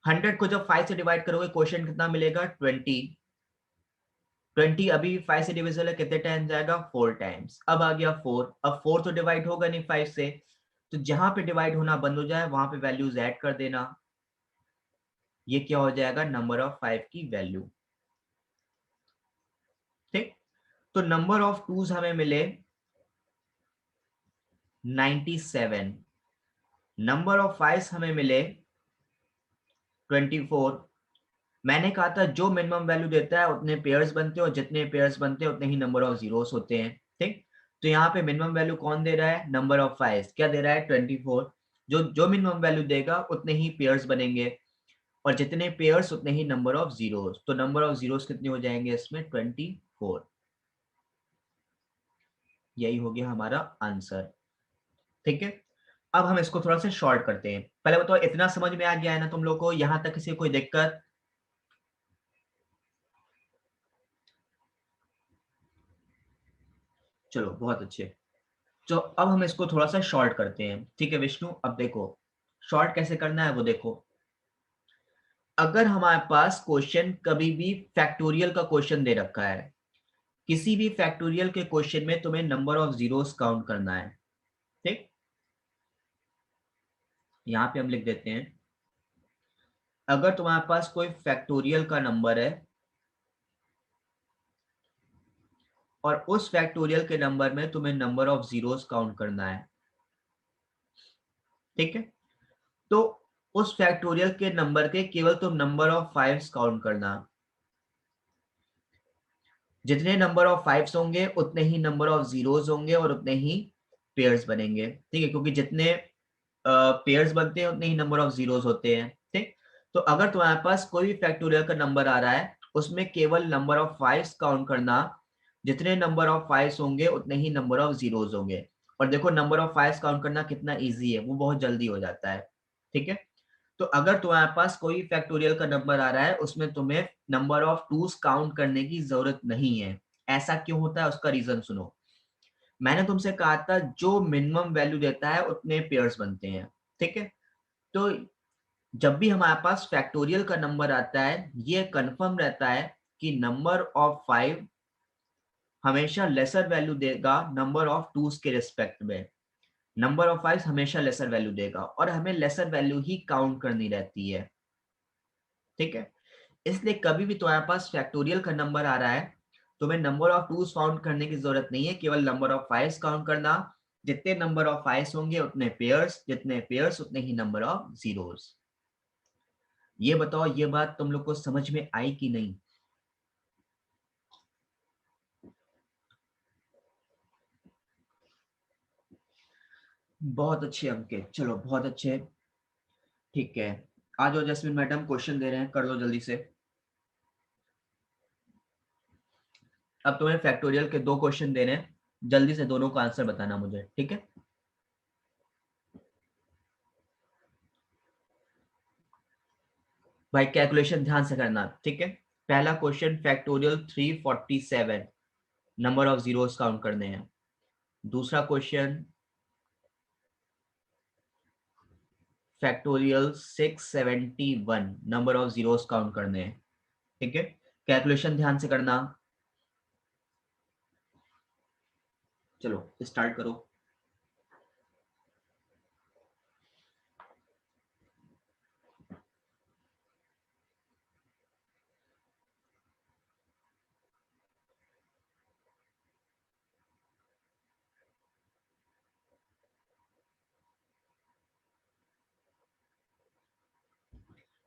100 को जब 5 से डिवाइड करोगे क्वोशिएंट कितना मिलेगा? 20। 20 अभी 5 से डिविजिबल है, कितने टाइम्स जाएगा? 4 टाइम्स। अब आ गया 4। अब 4 तो डिवाइड होगा नहीं 5 से, तो जहां पे डिवाइड होना बंद हो जाए वहां पे वैल्यूज ऐड कर देना। ये क्या हो जाएगा? नंबर ऑफ 5 की वैल्यू। ठीक, तो नंबर ऑफ टूज हमें मिले 97। नंबर ऑफ फाइव्स हमें मिले 24। मैंने कहा था जो मिनिमम वैल्यू देता है उतने पेयर्स बनते हैं, और जितने पेयर्स बनते हैं उतने ही नंबर ऑफ जीरोस होते हैं। ठीक, तो यहाँ पे मिनिमम वैल्यू कौन दे रहा है? Number of fives. क्या दे रहा है? 24। जो जो मिनिमम वैल्यू देगा उतने ही पेयर्स बनेंगे, और जितने पेयर्स उतने ही नंबर ऑफ जीरोस। तो नंबर ऑफ जीरोस कितने हो जाएंगे इसमें? 24। यही हो गया हमारा आंसर। ठीक है, अब हम इसको थोड़ा सा शॉर्ट करते हैं। पहले बताओ इतना समझ में आ गया है ना तुम लोग को? यहां तक किसी कोई दिक्कत? चलो बहुत अच्छे। तो अब हम इसको थोड़ा सा शॉर्ट करते हैं। ठीक है विष्णु, अब देखो शॉर्ट कैसे करना है वो देखो। अगर हमारे पास क्वेश्चन कभी भी फैक्टोरियल का क्वेश्चन दे रखा है, किसी भी फैक्टोरियल के क्वेश्चन में तुम्हें नंबर ऑफ जीरोस काउंट करना है। ठीक, यहां पे हम लिख देते हैं, अगर तुम्हारे पास कोई फैक्टोरियल का नंबर है और उस फैक्टोरियल के नंबर में तुम्हें नंबर ऑफ जीरोस काउंट करना है। ठीक है, तो उस फैक्टोरियल के नंबर के केवल तुम नंबर ऑफ फाइव्स काउंट करना। जितने नंबर ऑफ फाइव्स होंगे उतने ही नंबर ऑफ जीरोस होंगे और उतने ही पेयर्स बनेंगे। ठीक है, क्योंकि जितने पेयर्स बनते हैं उतने ही नंबर ऑफ जीरोस होते हैं। ठीक, तो अगर तुम्हारे पास कोई भी फैक्टोरियल का नंबर आ रहा है उसमें केवल नंबर ऑफ फाइव्स काउंट करना। जितने नंबर ऑफ फाइव्स होंगे उतने ही नंबर ऑफ जीरोस होंगे। और देखो नंबर ऑफ फाइव्स काउंट करना कितना इजी है, वो बहुत जल्दी हो जाता है। ठीक है, तो अगर तुम्हारे पास कोई फैक्टोरियल का नंबर आ रहा है उसमें तुम्हें नंबर ऑफ टूज काउंट करने की जरूरत नहीं है। ऐसा क्यों होता है उसका रीजन सुनो। मैंने तुमसे कहा था जो मिनिमम वैल्यू देता है उतने पेयर्स बनते हैं। ठीक है, तो जब भी हमारे पास फैक्टोरियल का नंबर आता है ये कंफर्म रहता है कि नंबर ऑफ 5 हमेशा लेसर वैल्यू देगा नंबर ऑफ टूज के रिस्पेक्ट में। नंबर ऑफ 5 हमेशा लेसर वैल्यू देगा और हमें लेसर वैल्यू ही काउंट करनी रहती है। ठीक है, इसलिए कभी भी तुम्हारे पास फैक्टोरियल का नंबर आ रहा है तुम्हें नंबर ऑफ टूज काउंट करने की जरूरत नहीं है, केवल नंबर ऑफ फाइव्स काउंट करना। जितने नंबर ऑफ फाइव्स होंगे उतने पेयर्स, जितने पेयर्स उतने ही नंबर ऑफ जीरोस। ये बताओ ये बात तुम लोग को समझ में आई कि नहीं? बहुत अच्छे अंकित, चलो बहुत अच्छे। ठीक है, आ जाओ जैस्मिन मैडम, क्वेश्चन दे रहे हैं, कर लो जल्दी से। अब तुम्हें फैक्टोरियल के 2 क्वेश्चन देने हैं, जल्दी से दोनों का आंसर बताना मुझे। ठीक है, भाई कैलकुलेशन ध्यान से करना। ठीक है, पहला question factorial 347। Number of zeros count करने हैं। दूसरा question factorial 671 number of zeros count करने हैं। ठीक है, कैलकुलेशन ध्यान से करना। चलो स्टार्ट करो।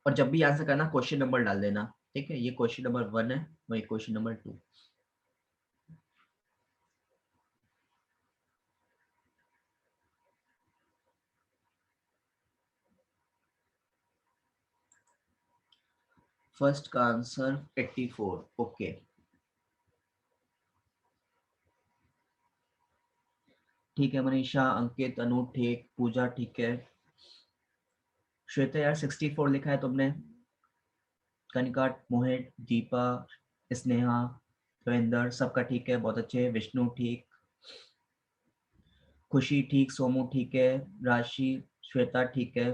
और जब भी आंसर करना क्वेश्चन नंबर डाल देना। ठीक है, ये क्वेश्चन नंबर 1 है, वही क्वेश्चन नंबर 2। फर्स्ट का आंसर 84। ओके, ठीक है मनीषा, अंकित, अनु ठीक, पूजा ठीक है, श्वेता यार 64 लिखा है तुमने, कनिका, मोहित, दीपा, स्नेहा, रविंदर, सबका ठीक है, बहुत अच्छे। विष्णु ठीक, खुशी ठीक, सोमू ठीक है, राशि, श्वेता ठीक है,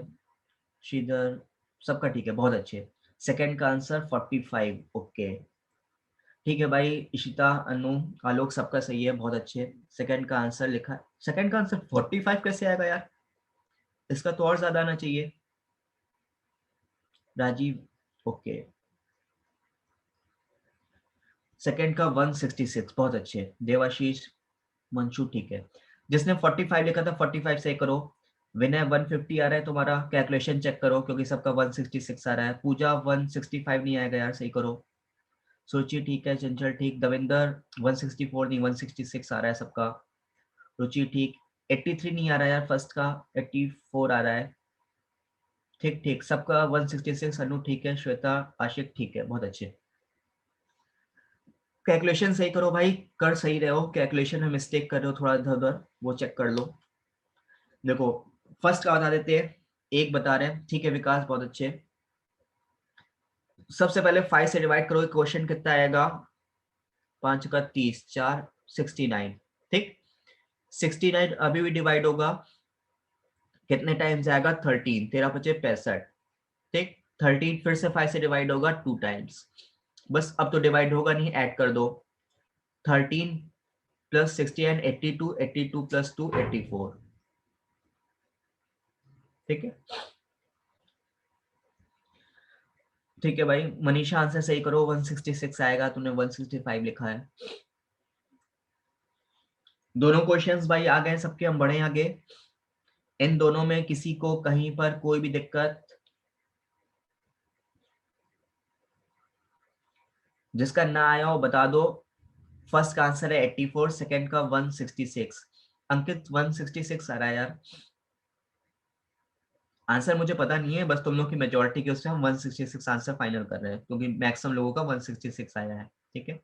श्रीधर, सबका ठीक है, बहुत अच्छे। सेकंड का आंसर 45। ओके, ठीक है भाई, इशिता, अनु, आलोक, सबका सही है, बहुत अच्छे। सेकंड का आंसर लिखा है। सेकंड का आंसर 45 कैसे आएगा यार, इसका तो और ज्यादा आना चाहिए। राजीव, ओके। सेकंड का 166, बहुत अच्छे। देवाशीष, मंशु ठीक है। जिसने 45 लिखा था 45 सही करो। विनय 150 आ रहा है तुम्हारा, कैलकुलेशन चेक करो क्योंकि सबका 166 आ रहा है। पूजा 165 नहीं आएगा यार, सही करो। सोची ठीक है, चंचल ठीक, दविंदर 164 नहीं 166 आ रहा है सबका। रुचि ठीक, 83 नहीं आ रहा यार फर्स्ट का, 84 आ रहा है। ठीक ठीक, सबका 166। अनु ठीक है, श्वेता, आशिक ठीक है, बहुत अच्छे। कैलकुलेशन सही करो भाई, कर सही रहे हो, कैलकुलेशन में मिस्टेक कर रहे हो थोड़ा इधर उधर, वो चेक कर लो। देखो फर्स्ट का बता देते हैं, एक बता रहे हैं, ठीक है विकास, बहुत अच्छे। सबसे पहले 5 से डिवाइड करो, क्वेश्चन कितना आएगा, 5 का 30, 4 69। ठीक, 69 अभी भी डिवाइड होगा, कितने टाइम्स आएगा, 13, 13 पचे 65। ठीक, 13 फिर से 5 से डिवाइड होगा 2 टाइम्स। बस अब तो डिवाइड होगा नहीं, ऐड कर दो। 13 प्लस 69 82, 82 प्लस 2 84। ठीक है, ठीक है भाई, मनीषा आंसर सही करो, 166 आएगा, तूने 165 लिखा है। दोनों क्वेश्चंस भाई आ गए सबके, हम बढ़े आगे। इन दोनों में किसी को कहीं पर कोई भी दिक्कत, जिसका ना आया हो बता दो। फर्स्ट का आंसर है 84, सेकंड का 166। अंकित 166 आ रहा है यार, आंसर मुझे पता नहीं है, बस तुम लोग की मेजोरिटी के उससे हम 166 आंसर फाइनल कर रहे हैं क्योंकि मैक्सिमम लोगों का 166 आया है। ठीक है,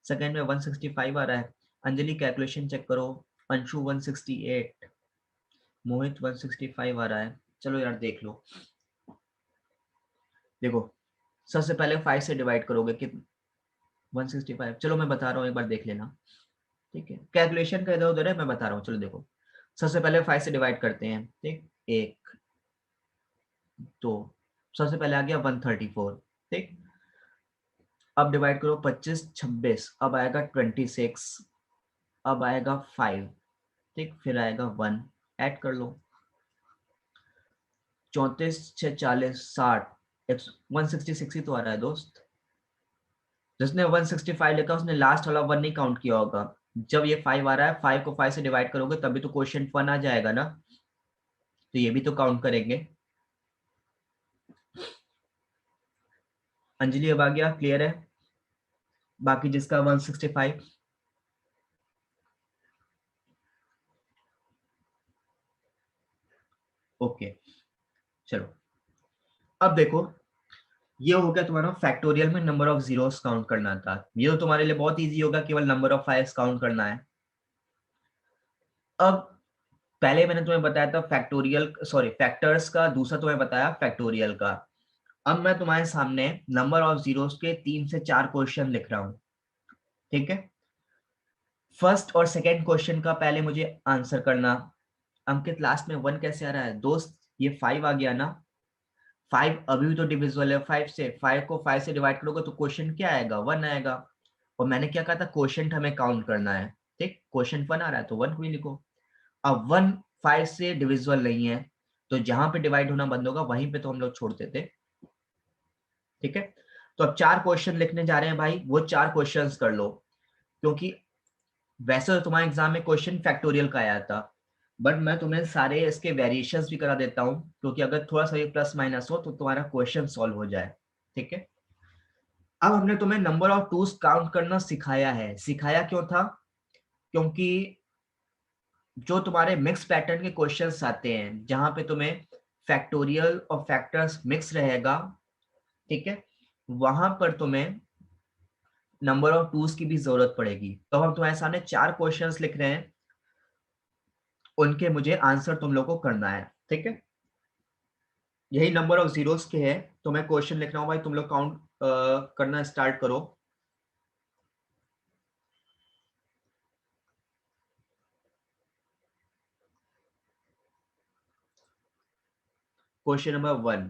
सेकंड में 165 आ रहा है। अंजलि कैलकुलेशन चेक करो। अंशु 168, मोहित 165 आ रहा है। चलो यार देख लो, देखो सबसे पहले 5 से डिवाइड करोगे कि 165, चलो मैं बता रहा हूँ, एक बार देख लेना। ठीक है, कैलकुलेशन का इधर उधर है, मैं बता रहा हूँ, चलो देखो। सबसे पहले 5 से डिवाइड करते हैं। ठीक, एक, दो, सबसे पहले आ गया 134। ठीक, अब डिवाइड करो 25 26, अब आएगा 26, अब आएगा 5। ठीक, फिर आएगा 1, ऐड कर लो। 34 6 40 60, 166 ही तो आ रहा है दोस्त। जिसने 165 लिखा उसने लास्ट वाला 1 नहीं काउंट किया होगा। जब ये 5 आ रहा है, 5 को 5 से डिवाइड करोगे तभी तो क्वेश्चन 1 आ जाएगा ना, तो ये भी तो काउंट करेंगे। अंजलि अब आ गया, क्लियर है। बाकी जिसका 165, ओके। चलो अब देखो, ये हो गया तुम्हारा फैक्टोरियल में नंबर ऑफ जीरोस काउंट करना था। ये तो तुम्हारे लिए बहुत इजी होगा, केवल नंबर ऑफ फाइव्स काउंट करना है। अब पहले मैंने तुम्हें बताया था फैक्टोरियल, सॉरी फैक्टर्स का, दूसरा तुम्हें बताया फैक्टोरियल का। अब मैं तुम्हारे सामने नंबर ऑफ जीरोस के 3 से 4 क्वेश्चन लिख रहा हूं। ठीक है, फर्स्ट और सेकंड क्वेश्चन का पहले मुझे आंसर करना। अंकित लास्ट में 1 कैसे आ रहा है दोस्त? ये 5 आ गया ना, 5 अभी भी तो डिविजिबल है 5 से, 5 को 5 से डिवाइड करोगे तो क्वेश्चन क्या आएगा? 1 आएगा। और मैंने क्या कहा था, क्वेश्चन हमें काउंट करना है, ठीक? क्वेश्चन 1 आ रहा है तो 1 को ही लिखो। अब 1 5 से डिविजिबल नहीं है, तो जहां पे डिवाइड होना बंद होगा वहीं पे तो हम लोग छोड़ते थे, ठीक है? तो अब 4 क्वेश्चन लिखने जा रहे हैं भाई, वो 4 क्वेश्चंस कर लो, क्योंकि वैसे तो तुम्हारे एग्जाम में क्वेश्चन फैक्टोरियल का आया था, बट मैं तुम्हें सारे इसके वेरिएशंस भी करा देता हूँ, क्योंकि अगर थोड़ा सा ये प्लस माइनस हो तो तुम्हारा क्वेश्चन सॉल्व हो जाए, ठीक है? अब हमने तुम्हें नंबर ऑफ टूज काउंट करना सिखाया है। सिखाया क्यों था? क्योंकि जो तुम्हारे मिक्स पैटर्न के क्वेश्चंस आते हैं, जहां पे तुम्हें फैक्टोरियल और फैक्टर्स मिक्स रहेगा, ठीक है, वहां पर तुम्हें नंबर ऑफ टूज की भी जरूरत पड़ेगी। तो हम तुम्हारे सामने 4 क्वेश्चंस लिख रहे हैं, उनके मुझे आंसर तुम लोग को करना है, ठीक है? यही नंबर ऑफ जीरोस के है, तो मैं क्वेश्चन लिख रहा हूँ भाई, तुम लोग काउंट करना स्टार्ट करो। क्वेश्चन नंबर 1,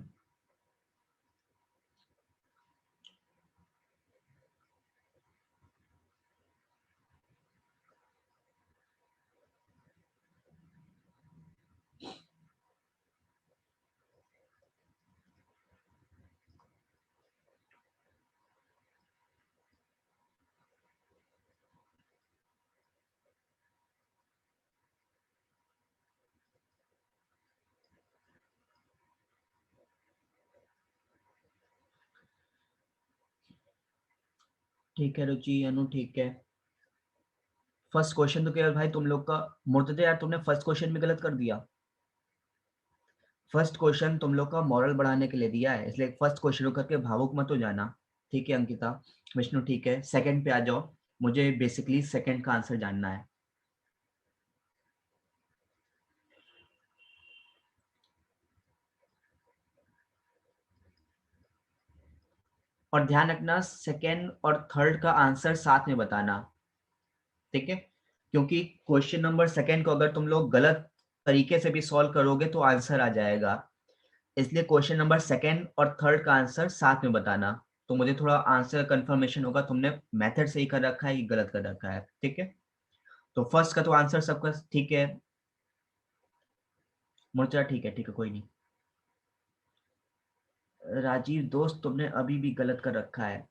ठीक है रुचि अनु, ठीक है। फर्स्ट क्वेश्चन तो केवल भाई तुम लोग का, मुर्तजा यार तुमने फर्स्ट क्वेश्चन में गलत कर दिया। फर्स्ट क्वेश्चन तुम लोग का मॉरल बढ़ाने के लिए दिया है, इसलिए फर्स्ट क्वेश्चन को करके भावुक मत हो जाना, ठीक है अंकिता? विष्णु ठीक है, सेकंड पे आ जाओ, मुझे बेसिकली सेकंड का आंसर जानना है। और ध्यान रखना सेकंड और थर्ड का आंसर साथ में बताना, ठीक है? क्योंकि क्वेश्चन नंबर सेकंड को अगर तुम लोग गलत तरीके से भी सॉल्व करोगे तो आंसर आ जाएगा, इसलिए क्वेश्चन नंबर सेकंड और थर्ड का आंसर साथ में बताना, तो मुझे थोड़ा आंसर कंफर्मेशन होगा तुमने मेथड सही कर रखा है कि गलत कर रखा है, ठीक है? तो फर्स्ट का तो आंसर सबका ठीक है, मुर्चा ठीक है, ठीक है, कोई नहीं। राजीव दोस्त तुमने अभी भी गलत कर रखा है।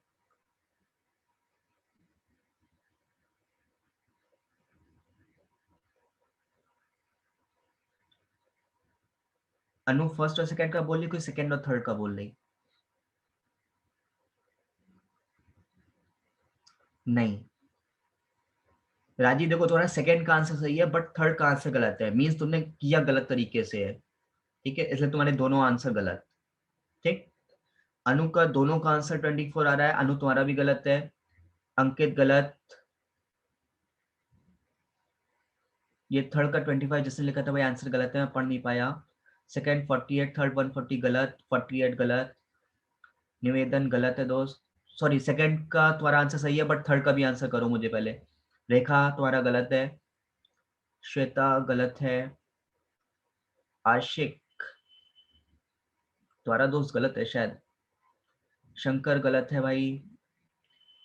अनु फर्स्ट और सेकंड का बोल रही, कोई सेकंड और थर्ड का बोल रही? नहीं राजीव, देखो तुम्हारा सेकंड का आंसर सही है बट थर्ड का आंसर गलत है, मींस तुमने किया गलत तरीके से है, ठीक है? इसलिए तुम्हारे दोनों आंसर गलत, ठीक? अनु का दोनों का आंसर 24 आ रहा है, अनु तुम्हारा भी गलत है, अंकित गलत, ये थर्ड का 25 जिसने लिखा था भाई आंसर गलत है, मैं पढ़ नहीं पाया। सेकंड 48, थर्ड 140 गलत, 48 गलत, निवेदन गलत है दोस्त। सॉरी, सेकंड का तुम्हारा आंसर सही है बट थर्ड का भी आंसर करो मुझे पहले। रेखा तुम्हारा गलत है, श्वेता गलत है, आशिक तुम्हारा दोस्त गलत है शायद, शंकर गलत है भाई,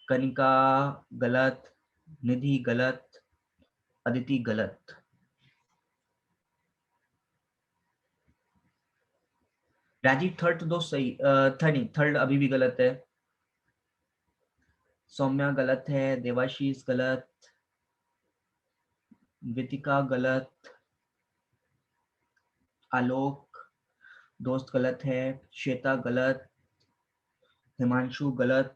कनिका गलत, निधि गलत, अदिति गलत। राजीव थर्ड तो दोस्त सही, थर्ड नहीं, थर्ड अभी भी गलत है। सौम्या गलत है, देवाशीष गलत, वितिका गलत, आलोक दोस्त गलत है, श्वेता गलत, हिमांशु गलत,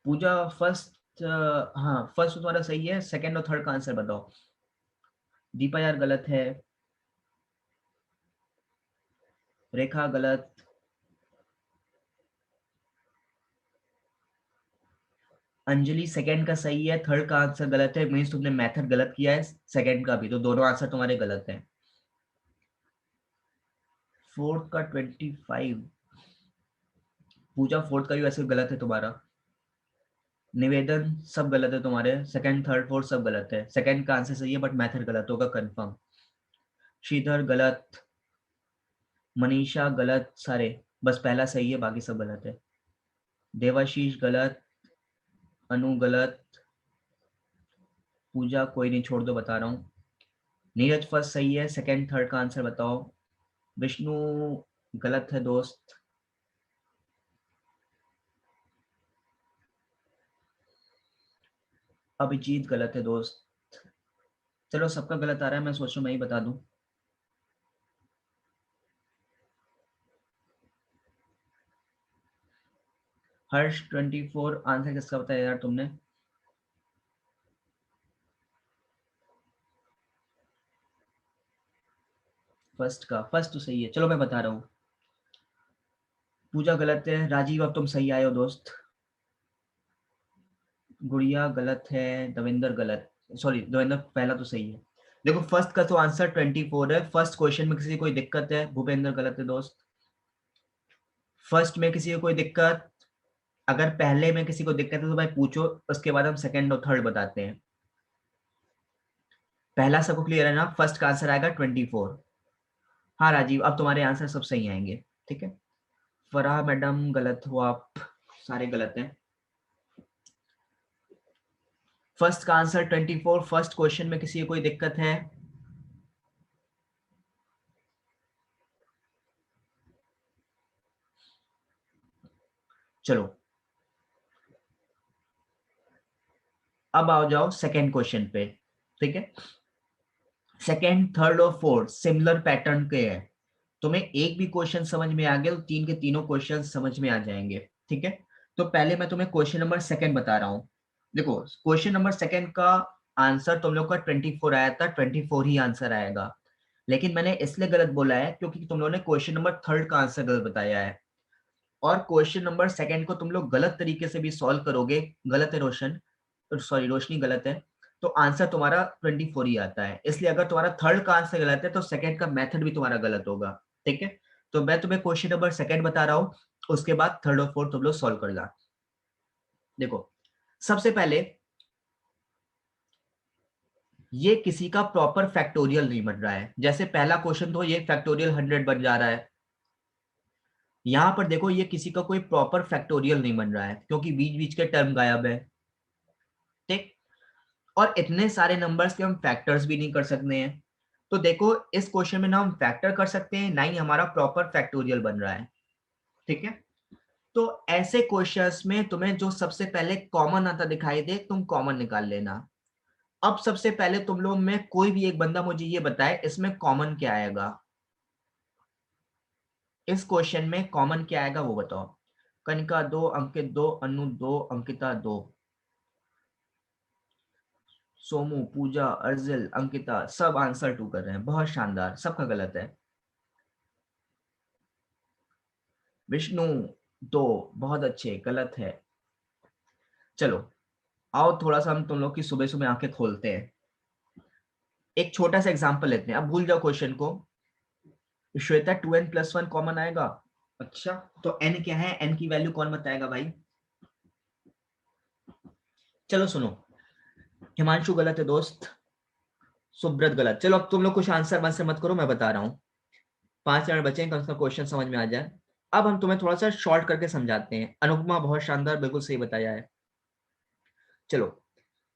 पूजा फर्स्ट, हाँ फर्स्ट तुम्हारा सही है, सेकंड और थर्ड का आंसर बताओ। दीपा यार गलत है, रेखा गलत, अंजलि सेकंड का सही है, थर्ड का आंसर गलत है, मीन्स तुमने मेथड गलत किया है, सेकंड का भी, तो दोनों आंसर तुम्हारे गलत हैं। फोर्थ का 25, पूजा फोर्थ का भी वैसे गलत है तुम्हारा, निवेदन सब गलत है तुम्हारे, सेकंड थर्ड फोर्थ सब गलत है, सेकंड का आंसर सही है बट मेथड गलत होगा कंफर्म। श्रीधर गलत, मनीषा गलत, सारे बस पहला सही है बाकी सब गलत है। देवाशीष गलत, अनु गलत, पूजा कोई नहीं छोड़ दो बता रहा हूँ, नीरज फर्स्ट सही है, सेकंड थर्ड का आंसर बताओ। विष्णु गलत है दोस्त, अभिजीत गलत है दोस्त। चलो सबका गलत आ रहा है, मैं सोच रहा हूँ मैं ही बता दूं। हर्ष 24 आंसर किसका बताया यार तुमने? फर्स्ट का, फर्स्ट तो सही है, चलो मैं बता रहा हूँ। पूजा गलत है, राजीव अब तुम सही आए हो दोस्त। गुड़िया गलत है, दविंदर गलत, सॉरी दविंदर पहला तो सही है। देखो फर्स्ट का तो आंसर 24 है, फर्स्ट क्वेश्चन में किसी को कोई दिक्कत है? भूपेंद्र गलत है दोस्त। फर्स्ट में किसी को कोई दिक्कत? अगर पहले में किसी को दिक्कत है तो भाई पूछो, उसके बाद हम सेकंड और थर्ड बताते हैं। पहला सबको क्लियर है ना? फर्स्ट का आंसर आएगा 24। हाँ राजीव अब तुम्हारे आंसर सब सही आएंगे, ठीक है। फराह मैडम गलत हो आप, सारे गलत हैं। फर्स्ट का आंसर 24, फर्स्ट क्वेश्चन में किसी को कोई दिक्कत है? चलो अब आओ जाओ सेकेंड क्वेश्चन पे, ठीक है। सेकेंड थर्ड और फोर्थ सिमिलर पैटर्न के हैं, तुम्हें एक भी क्वेश्चन समझ में आ गया तो तीन के तीनों क्वेश्चन समझ में आ जाएंगे, ठीक है। तो पहले मैं तुम्हें क्वेश्चन नंबर सेकंड बता रहा हूँ। देखो क्वेश्चन नंबर सेकंड का आंसर तुम लोग का 24 आया था, 24 ही आंसर आएगा, लेकिन मैंने इसलिए गलत बोला है क्योंकि तुम लोगों ने क्वेश्चन नंबर थर्ड का आंसर गलत बताया है, और क्वेश्चन नंबर सेकंड को तुम लोग गलत तरीके से भी सॉल्व करोगे, गलत है रोशन, सॉरी रोशनी गलत है, तो आंसर तुम्हारा 24 ही आता है। इसलिए अगर तुम्हारा थर्ड का आंसर गलत है तो सेकंड का मेथड भी तुम्हारा गलत होगा, ठीक है। तो मैं तुम्हें क्वेश्चन नंबर सेकंड बता रहा हूँ, उसके बाद थर्ड और फोर्थ तुम लोग सॉल्व करना। देखो सबसे पहले ये किसी का प्रॉपर फैक्टोरियल नहीं बन रहा है, जैसे पहला क्वेश्चन तो ये फैक्टोरियल 100 बन जा रहा है, यहां पर देखो ये किसी का कोई प्रॉपर फैक्टोरियल नहीं बन रहा है क्योंकि बीच बीच के टर्म गायब है, ठीक। और इतने सारे नंबर्स के हम फैक्टर्स भी नहीं कर सकते हैं, तो देखो इस क्वेश्चन में ना हम फैक्टर कर सकते हैं ना ही हमारा प्रॉपर फैक्टोरियल बन रहा है, ठीक है। तो ऐसे क्वेश्चंस में तुम्हें जो सबसे पहले कॉमन आता दिखाई दे तुम कॉमन निकाल लेना। अब सबसे पहले तुम लोग में कोई भी एक बंदा मुझे ये बताए इसमें कॉमन क्या आएगा, इस क्वेश्चन में कॉमन क्या आएगा वो बताओ। कनिका 2, अंकित 2, अनु 2, अंकिता 2, सोमू, पूजा, अर्जिल, अंकिता सब आंसर 2 कर रहे हैं, बहुत शानदार, सबका गलत है। विष्णु 2, बहुत अच्छे, गलत है। चलो आओ थोड़ा सा हम तुम लोग की सुबह सुबह आंखें खोलते हैं, एक छोटा सा एग्जांपल लेते हैं, अब भूल जाओ क्वेश्चन को। श्वेता 2n+1 कॉमन आएगा? अच्छा तो n क्या है, n की वैल्यू कौन बताएगा भाई? चलो सुनो, हिमांशु गलत है दोस्त, सुब्रत गलत। चलो अब तुम लोग कुछ आंसर आंसर मत करो, मैं बता रहा हूँ, 5 मिनट बचे हैं, कम से कम क्वेश्चन समझ में आ जाए। अब हम तुम्हें थोड़ा सा शॉर्ट करके समझाते हैं। अनुपमा बहुत शानदार, बिल्कुल सही बताया है। चलो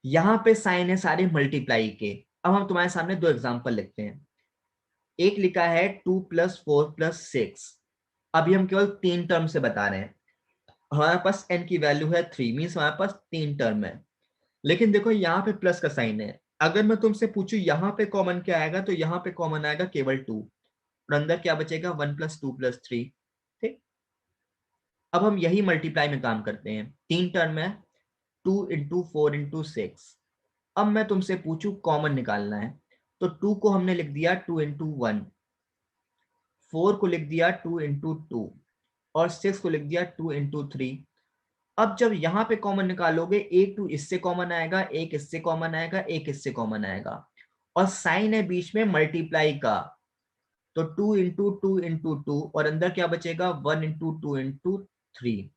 यहाँ पे साइन है सारे मल्टीप्लाई के, अब हम तुम्हारे सामने दो एग्जांपल लिखते हैं। एक लिखा है 2+4+6, अभी हम केवल 3 टर्म से बता रहे हैं, हमारे पास n की वैल्यू है 3, मीन्स हमारे पास 3 टर्म है, लेकिन देखो यहाँ पे प्लस का साइन है। अगर मैं तुमसे पूछूं यहाँ पे कॉमन क्या आएगा, तो यहाँ पे कॉमन आएगा केवल 2, और अंदर क्या बचेगा 1+2+3, ठीक। अब हम यही मल्टीप्लाई में काम करते हैं, 3 टर्म है, 2 × 4 × 6। अब मैं तुमसे पूछूं कॉमन निकालना है, तो 2 को हमने लिख दिया 2 × 1, 4 को लिख दिया 2 × 2, और 6 को लिख दिया 2 × 3। अब जब यहाँ पे कॉमन निकालोगे, एक 2 इससे कॉमन आएगा, एक इससे कॉमन आएगा, एक इससे कॉमन आएगा, और साइन है बीच में मल्टीप्लाई का, तो 2 × 2 × 2 और अंदर क्या बचेगा 1 × 2 × 3।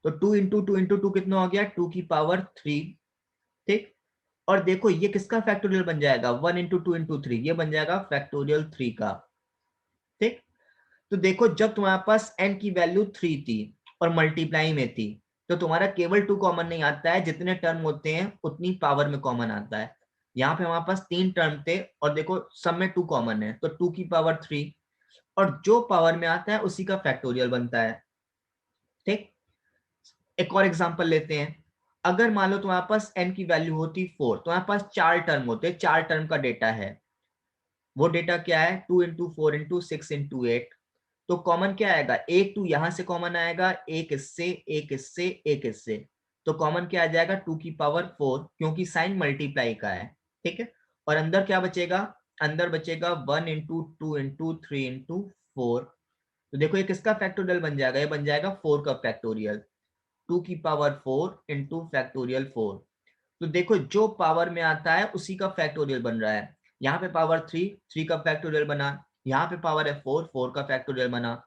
तो 2 कितना हो गया, 2 की पावर 3। ठीक, और देखो ये किसका फैक्टोरियल बन जाएगा, 1 × 2 × 3, ये बन जाएगा फैक्टोरियल 3 का। ठीक, तो देखो जब तुम्हारे पास n की वैल्यू 3 थी और मल्टीप्लाई में थी, तो तुम्हारा केवल 2 कॉमन नहीं आता है, जितने टर्म होते हैं उतनी पावर में कॉमन आता है। यहाँ पे हमारे पास 3 टर्म थे और देखो सब में 2 कॉमन है, तो 2 की पावर 3, और जो पावर में आता है उसी का फैक्टोरियल बनता है। ठीक, एक और एग्जांपल लेते हैं। अगर मान लो तुम्हारे पास n की वैल्यू होती 4, तुम्हारे पास 4 टर्म होते, 4 टर्म का डेटा है। वो डेटा क्या है, 2 × 4 × 6 × 8। तो कॉमन क्या आएगा, एक 2 यहां से कॉमन आएगा, एक इससे, एक इससे, एक इससे। तो कॉमन क्या आ जाएगा, 2 की पावर 4, क्योंकि साइन मल्टीप्लाई का है। ठीक है, और अंदर क्या बचेगा, अंदर बचेगा 1 × 2 × 3 × 4। तो देखो ये किसका फैक्टोरियल बन जाएगा, ये बन जाएगा 4 का फैक्टोरियल। 2 की पावर 4 × फैक्टोरियल 4। तो देखो जो पावर में आता है उसी का फैक्टोरियल बन रहा है। यहाँ पे पावर 3, 3 का फैक्टोरियल बना। यहाँ पे पावर है 4, 4 का फैक्टोरियल बना।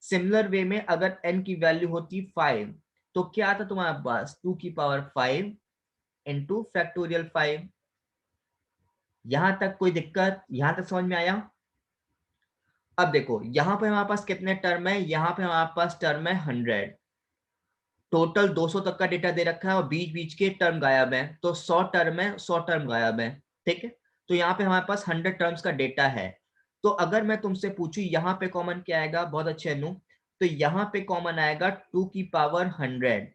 सिमिलर वे में अगर n की वैल्यू होती 5, तो क्या आता तुम्हारे पास, 2 की पावर 5 × फैक्टोरियल 5। यहां तक कोई दिक्कत, यहां तक समझ में आया। अब देखो यहाँ पे हमारे पास कितने टर्म है, यहाँ पे हमारे पास टर्म है 100। टोटल 200 तक का डेटा दे रखा है और बीच बीच के टर्म गायब है, तो 100 टर्म है, 100 टर्म गायब है। ठीक है, तो यहाँ पे हमारे पास 100 टर्म्स का डेटा है। तो अगर मैं तुमसे पूछूं यहाँ पे कॉमन क्या आएगा, बहुत अच्छे अनु, तो यहाँ पे कॉमन आएगा 2 की पावर 100,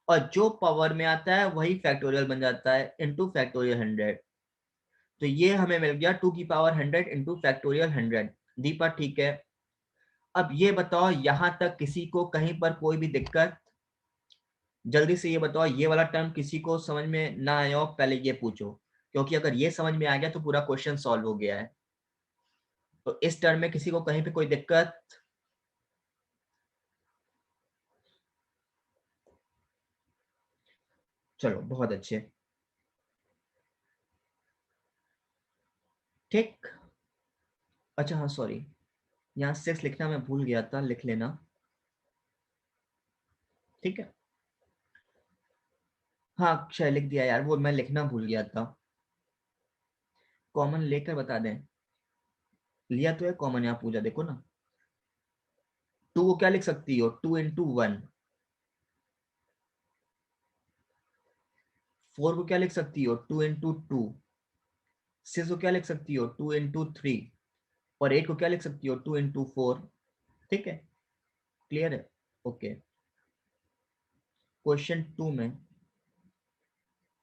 और जो पावर में आता है वही फैक्टोरियल बन जाता है, इंटू फैक्टोरियल 100। तो ये हमें मिल गया 2 की पावर 100 इंटू फैक्टोरियल 100। दीपा ठीक है। अब ये बताओ यहां तक किसी को कहीं पर कोई भी दिक्कत, जल्दी से ये बताओ। ये वाला टर्म किसी को समझ में ना आया हो, पहले ये पूछो, क्योंकि अगर ये समझ में आ गया तो पूरा क्वेश्चन सॉल्व हो गया है। तो इस टर्म में किसी को कहीं पे कोई दिक्कत, चलो बहुत अच्छे। ठीक, अच्छा हाँ सॉरी, यहाँ 6 लिखना मैं भूल गया था, लिख लेना। ठीक है, हाँ अक्षय लिख दिया यार, वो मैं लिखना भूल गया था। कॉमन लेकर बता दें, लिया तो है कॉमन, यहाँ पूजा देखो ना। 2 को क्या लिख सकती हो, 2 × 1। 4 को क्या लिख सकती हो, 2 × 2। 6 को क्या लिख सकती हो, 2 × 3। और 8 को क्या लिख सकती हो, 2 × 4। ठीक है, क्लियर है, ओके। क्वेश्चन 2 में,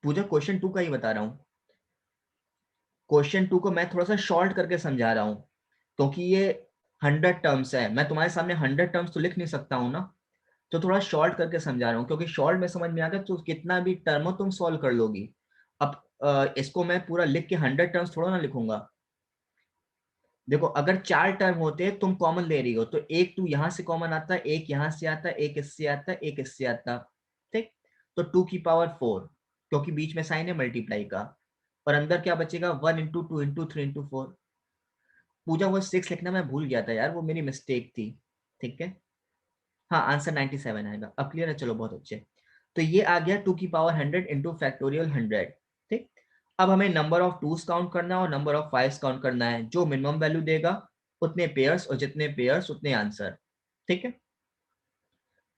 पूजा क्वेश्चन 2 का ही बता रहा हूँ। क्वेश्चन 2 को मैं थोड़ा सा शॉर्ट करके समझा रहा हूँ, क्योंकि ये 100 टर्म्स है, मैं तुम्हारे सामने 100 टर्म्स तो लिख नहीं सकता हूँ ना, तो थोड़ा शॉर्ट करके समझा रहा हूँ, क्योंकि शॉर्ट में समझ में आ गया तो कितना भी टर्म हो तुम सॉल्व कर लोगी। अब इसको मैं पूरा लिख के 100 टर्म्स थोड़ा ना लिखूंगा। देखो अगर 4 टर्म होते हैं, तुम कॉमन ले रही हो, तो एक 2 यहाँ से कॉमन आता है, एक यहाँ से आता है, एक इससे आता है, एक इससे आता। ठीक, तो 2 की पावर 4, क्योंकि बीच में साइन है मल्टीप्लाई का, और अंदर क्या बचेगा, 1 × 2 × 3 × 4। पूजा वो 6 लिखना मैं भूल गया था यार, वो मेरी मिस्टेक थी। ठीक है, हाँ आंसर 97 आएगा। अब क्लियर है, चलो बहुत अच्छे। तो ये आ गया 2 की पावर 100 इंटू फैक्टोरियल 100। ठीक, अब हमें नंबर ऑफ टूज काउंट करना है और नंबर ऑफ फाइव्स काउंट करना है। जो मिनिमम वैल्यू देगा उतने पेयर्स, और जितने पेयर्स उतने आंसर। ठीक है,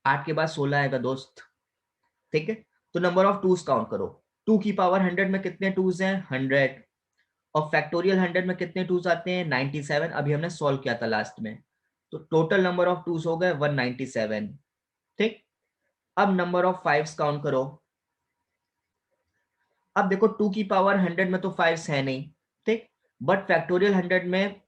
8 के बाद 16 आएगा दोस्त। ठीक है, तो नंबर ऑफ टूज काउंट करो। 2 की पावर 100 में कितने टूज हैं, 100। और फैक्टोरियल 100 में कितने टूज आते हैं, 97। अभी हमने सॉल्व किया था लास्ट में, तो टोटल नंबर ऑफ टूज हो गए 197। ठीक, अब नंबर ऑफ फाइव्स काउंट करो। अब देखो 2 की पावर 100 में तो फाइव्स है नहीं, ठीक, बट फैक्टोरियल 100 में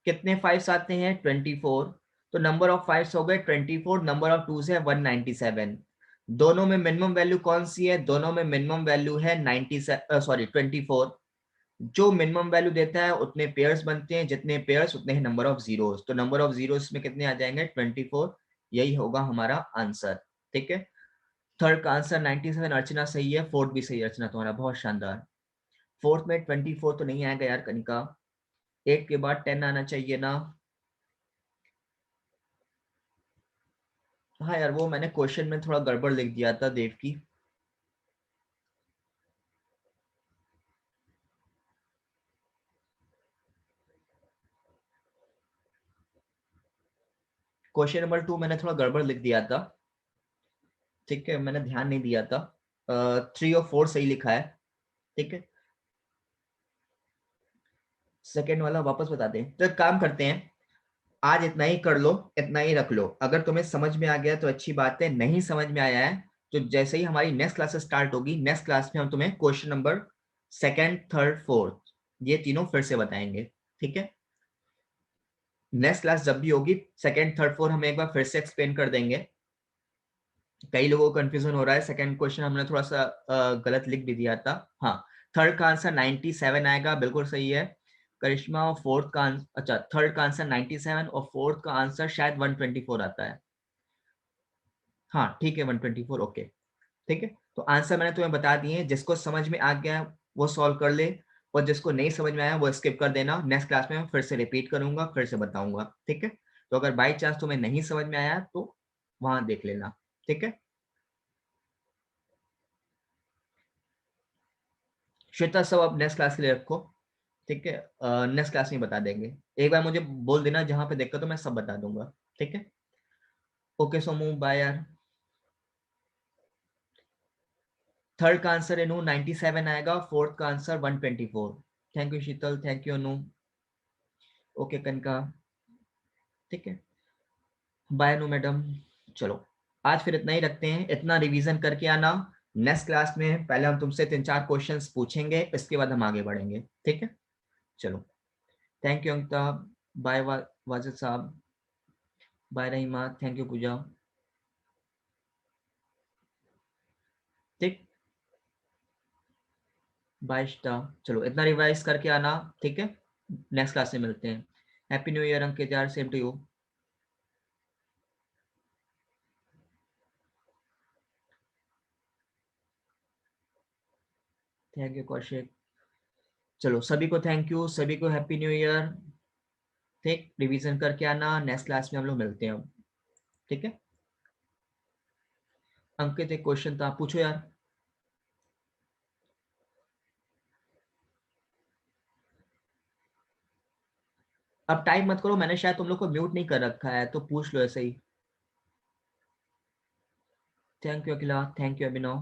कितने फाइव्स आते हैं, 24। तो नंबर ऑफ फाइव्स हो गए 24, नंबर ऑफ टूज है 197। दोनों में मिनिमम वैल्यू कौन सी है, दोनों में मिनिमम वैल्यू है 24। जो मिनिमम वैल्यू देता है उतने पेयर्स बनते हैं, जितने पेयर्स उतने ही नंबर ऑफ जीरोस। तो नंबर ऑफ जीरोस में कितने आ जाएंगे, 24। यही होगा हमारा आंसर। ठीक है, थर्ड का आंसर 97। अर्चना सही है, फोर्थ भी सही है अर्चना तुम्हारा, बहुत शानदार। फोर्थ में 24 तो नहीं आएगा यार कनिका, 8 के बाद 10 आना चाहिए ना। हाँ यार, वो मैंने क्वेश्चन में थोड़ा गड़बड़ लिख दिया था देव की। क्वेश्चन नंबर 2 मैंने थोड़ा गड़बड़ लिख दिया था, ठीक है, मैंने ध्यान नहीं दिया था। 3 और 4 सही लिखा है, ठीक है। सेकेंड वाला वापस बता दें, तो एक काम करते हैं, आज इतना ही कर लो, इतना ही रख लो। अगर तुम्हें समझ में आ गया तो अच्छी बात है, नहीं समझ में आया है तो जैसे ही हमारी नेक्स्ट क्लास स्टार्ट होगी, नेक्स्ट क्लास में हम तुम्हें question number second, third, fourth ये तीनों फिर से बताएंगे, ठीक है। नेक्स्ट क्लास जब भी होगी, सेकंड, थर्ड, फोर्थ हम एक बार फिर से एक्सप्लेन कर देंगे। कई लोगों को कंफ्यूजन हो रहा है, सेकंड क्वेश्चन हमने थोड़ा सा गलत लिख भी दिया था। हाँ, थर्ड का आंसर 97 आएगा, बिल्कुल सही है करिश्मा। और फोर्थ का अच्छा, थर्ड का आंसर 97 और फोर्थ का आंसर शायद 124 आता है। हाँ ठीक है, 124, ओके, ठीक है। तो आंसर मैंने तुम्हें बता दिए हैं, जिसको समझ में आ गया वो सॉल्व कर ले, और जिसको नहीं समझ में आया वो स्किप कर देना। नेक्स्ट क्लास में मैं फिर से रिपीट करूंगा, फिर से बताऊंगा, ठीक है। तो अगर बाई चांस तुम्हें नहीं समझ में आया तो वहां देख लेना, ठीक है। श्वेता, सब आप नेक्स्ट क्लास के लिए रखो, ठीक है। नेक्स्ट क्लास में बता देंगे, एक बार मुझे बोल देना जहां पे दिक्कत हो, मैं सब बता दूंगा, ठीक है। ओके सोमू, बाय यार। थर्ड का आंसर अनु 97 आएगा, फोर्थ का answer 124। Thank you Sheetal, thank you Anu. Okay कनका, ठीक है, बाय अनु मैडम। चलो, आज फिर इतना ही रखते हैं, इतना रिवीजन करके आना। नेक्स्ट क्लास में पहले हम तुमसे 3-4 क्वेश्चंस पूछेंगे, इसके बाद हम आगे बढ़ेंगे, ठीक है। चलो, thank you Ankita, bye Wajid Sahab, bye Rahima, thank you Pooja, ठीक, बाय शिता। चलो, इतना रिवाइज करके आना, ठीक है। नेक्स्ट क्लास में मिलते हैं। हैप्पी न्यू ईयर अंकित यार, same to you. Thank you Kaushik. चलो, सभी को थैंक यू, सभी को हैप्पी न्यू ईयर। ठीक, रिवीजन करके आना, नेक्स्ट क्लास में हम लोग मिलते हैं, ठीक है। अंकित, एक क्वेश्चन था, पूछो यार। अब टाइप मत करो, मैंने शायद तुम लोग को म्यूट नहीं कर रखा है, तो पूछ लो ऐसे ही। Thank you Akhila, thank you Abhinav,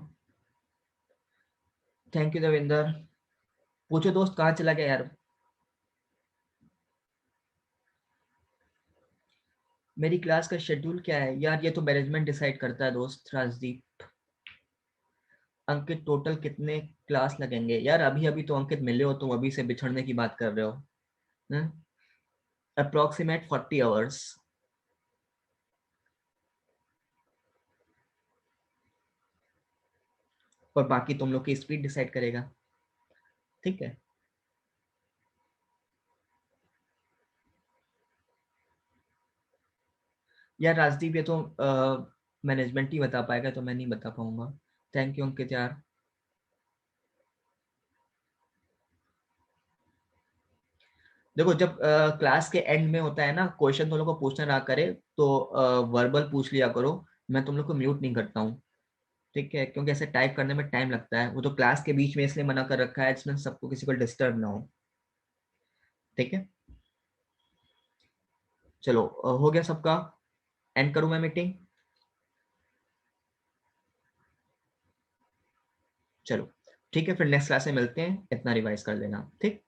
thank you Devendra. पूछो दोस्त, कहाँ चला गया यार। मेरी क्लास का शेड्यूल क्या है यार, ये तो मैनेजमेंट डिसाइड करता है दोस्त राजदीप। अंकित, टोटल कितने क्लास लगेंगे यार, अभी अभी तो अंकित मिले हो, तुम अभी से बिछड़ने की बात कर रहे हो। Approximate 40 hours. और बाकी तुम लोग की स्पीड डिसाइड करेगा, ठीक है। यार राजदीप, ये तो मैनेजमेंट ही बता पाएगा, तो मैं नहीं बता पाऊंगा। थैंक यू अंकित यार। देखो, जब क्लास के एंड में होता है ना, क्वेश्चन तुम लोग को पूछना ना करे तो वर्बल पूछ लिया करो, मैं तुम लोग को म्यूट नहीं करता हूँ, ठीक है, क्योंकि ऐसे टाइप करने में टाइम लगता है, वो तो क्लास के बीच में इसलिए मना कर रखा है, जिसमें सबको किसी को डिस्टर्ब ना हो, ठीक है। चलो, हो गया सबका, एंड करूँ मैं मीटिंग। चलो, ठीक है, फिर नेक्स्ट क्लास में मिलते हैं, इतना रिवाइज कर लेना, ठीक।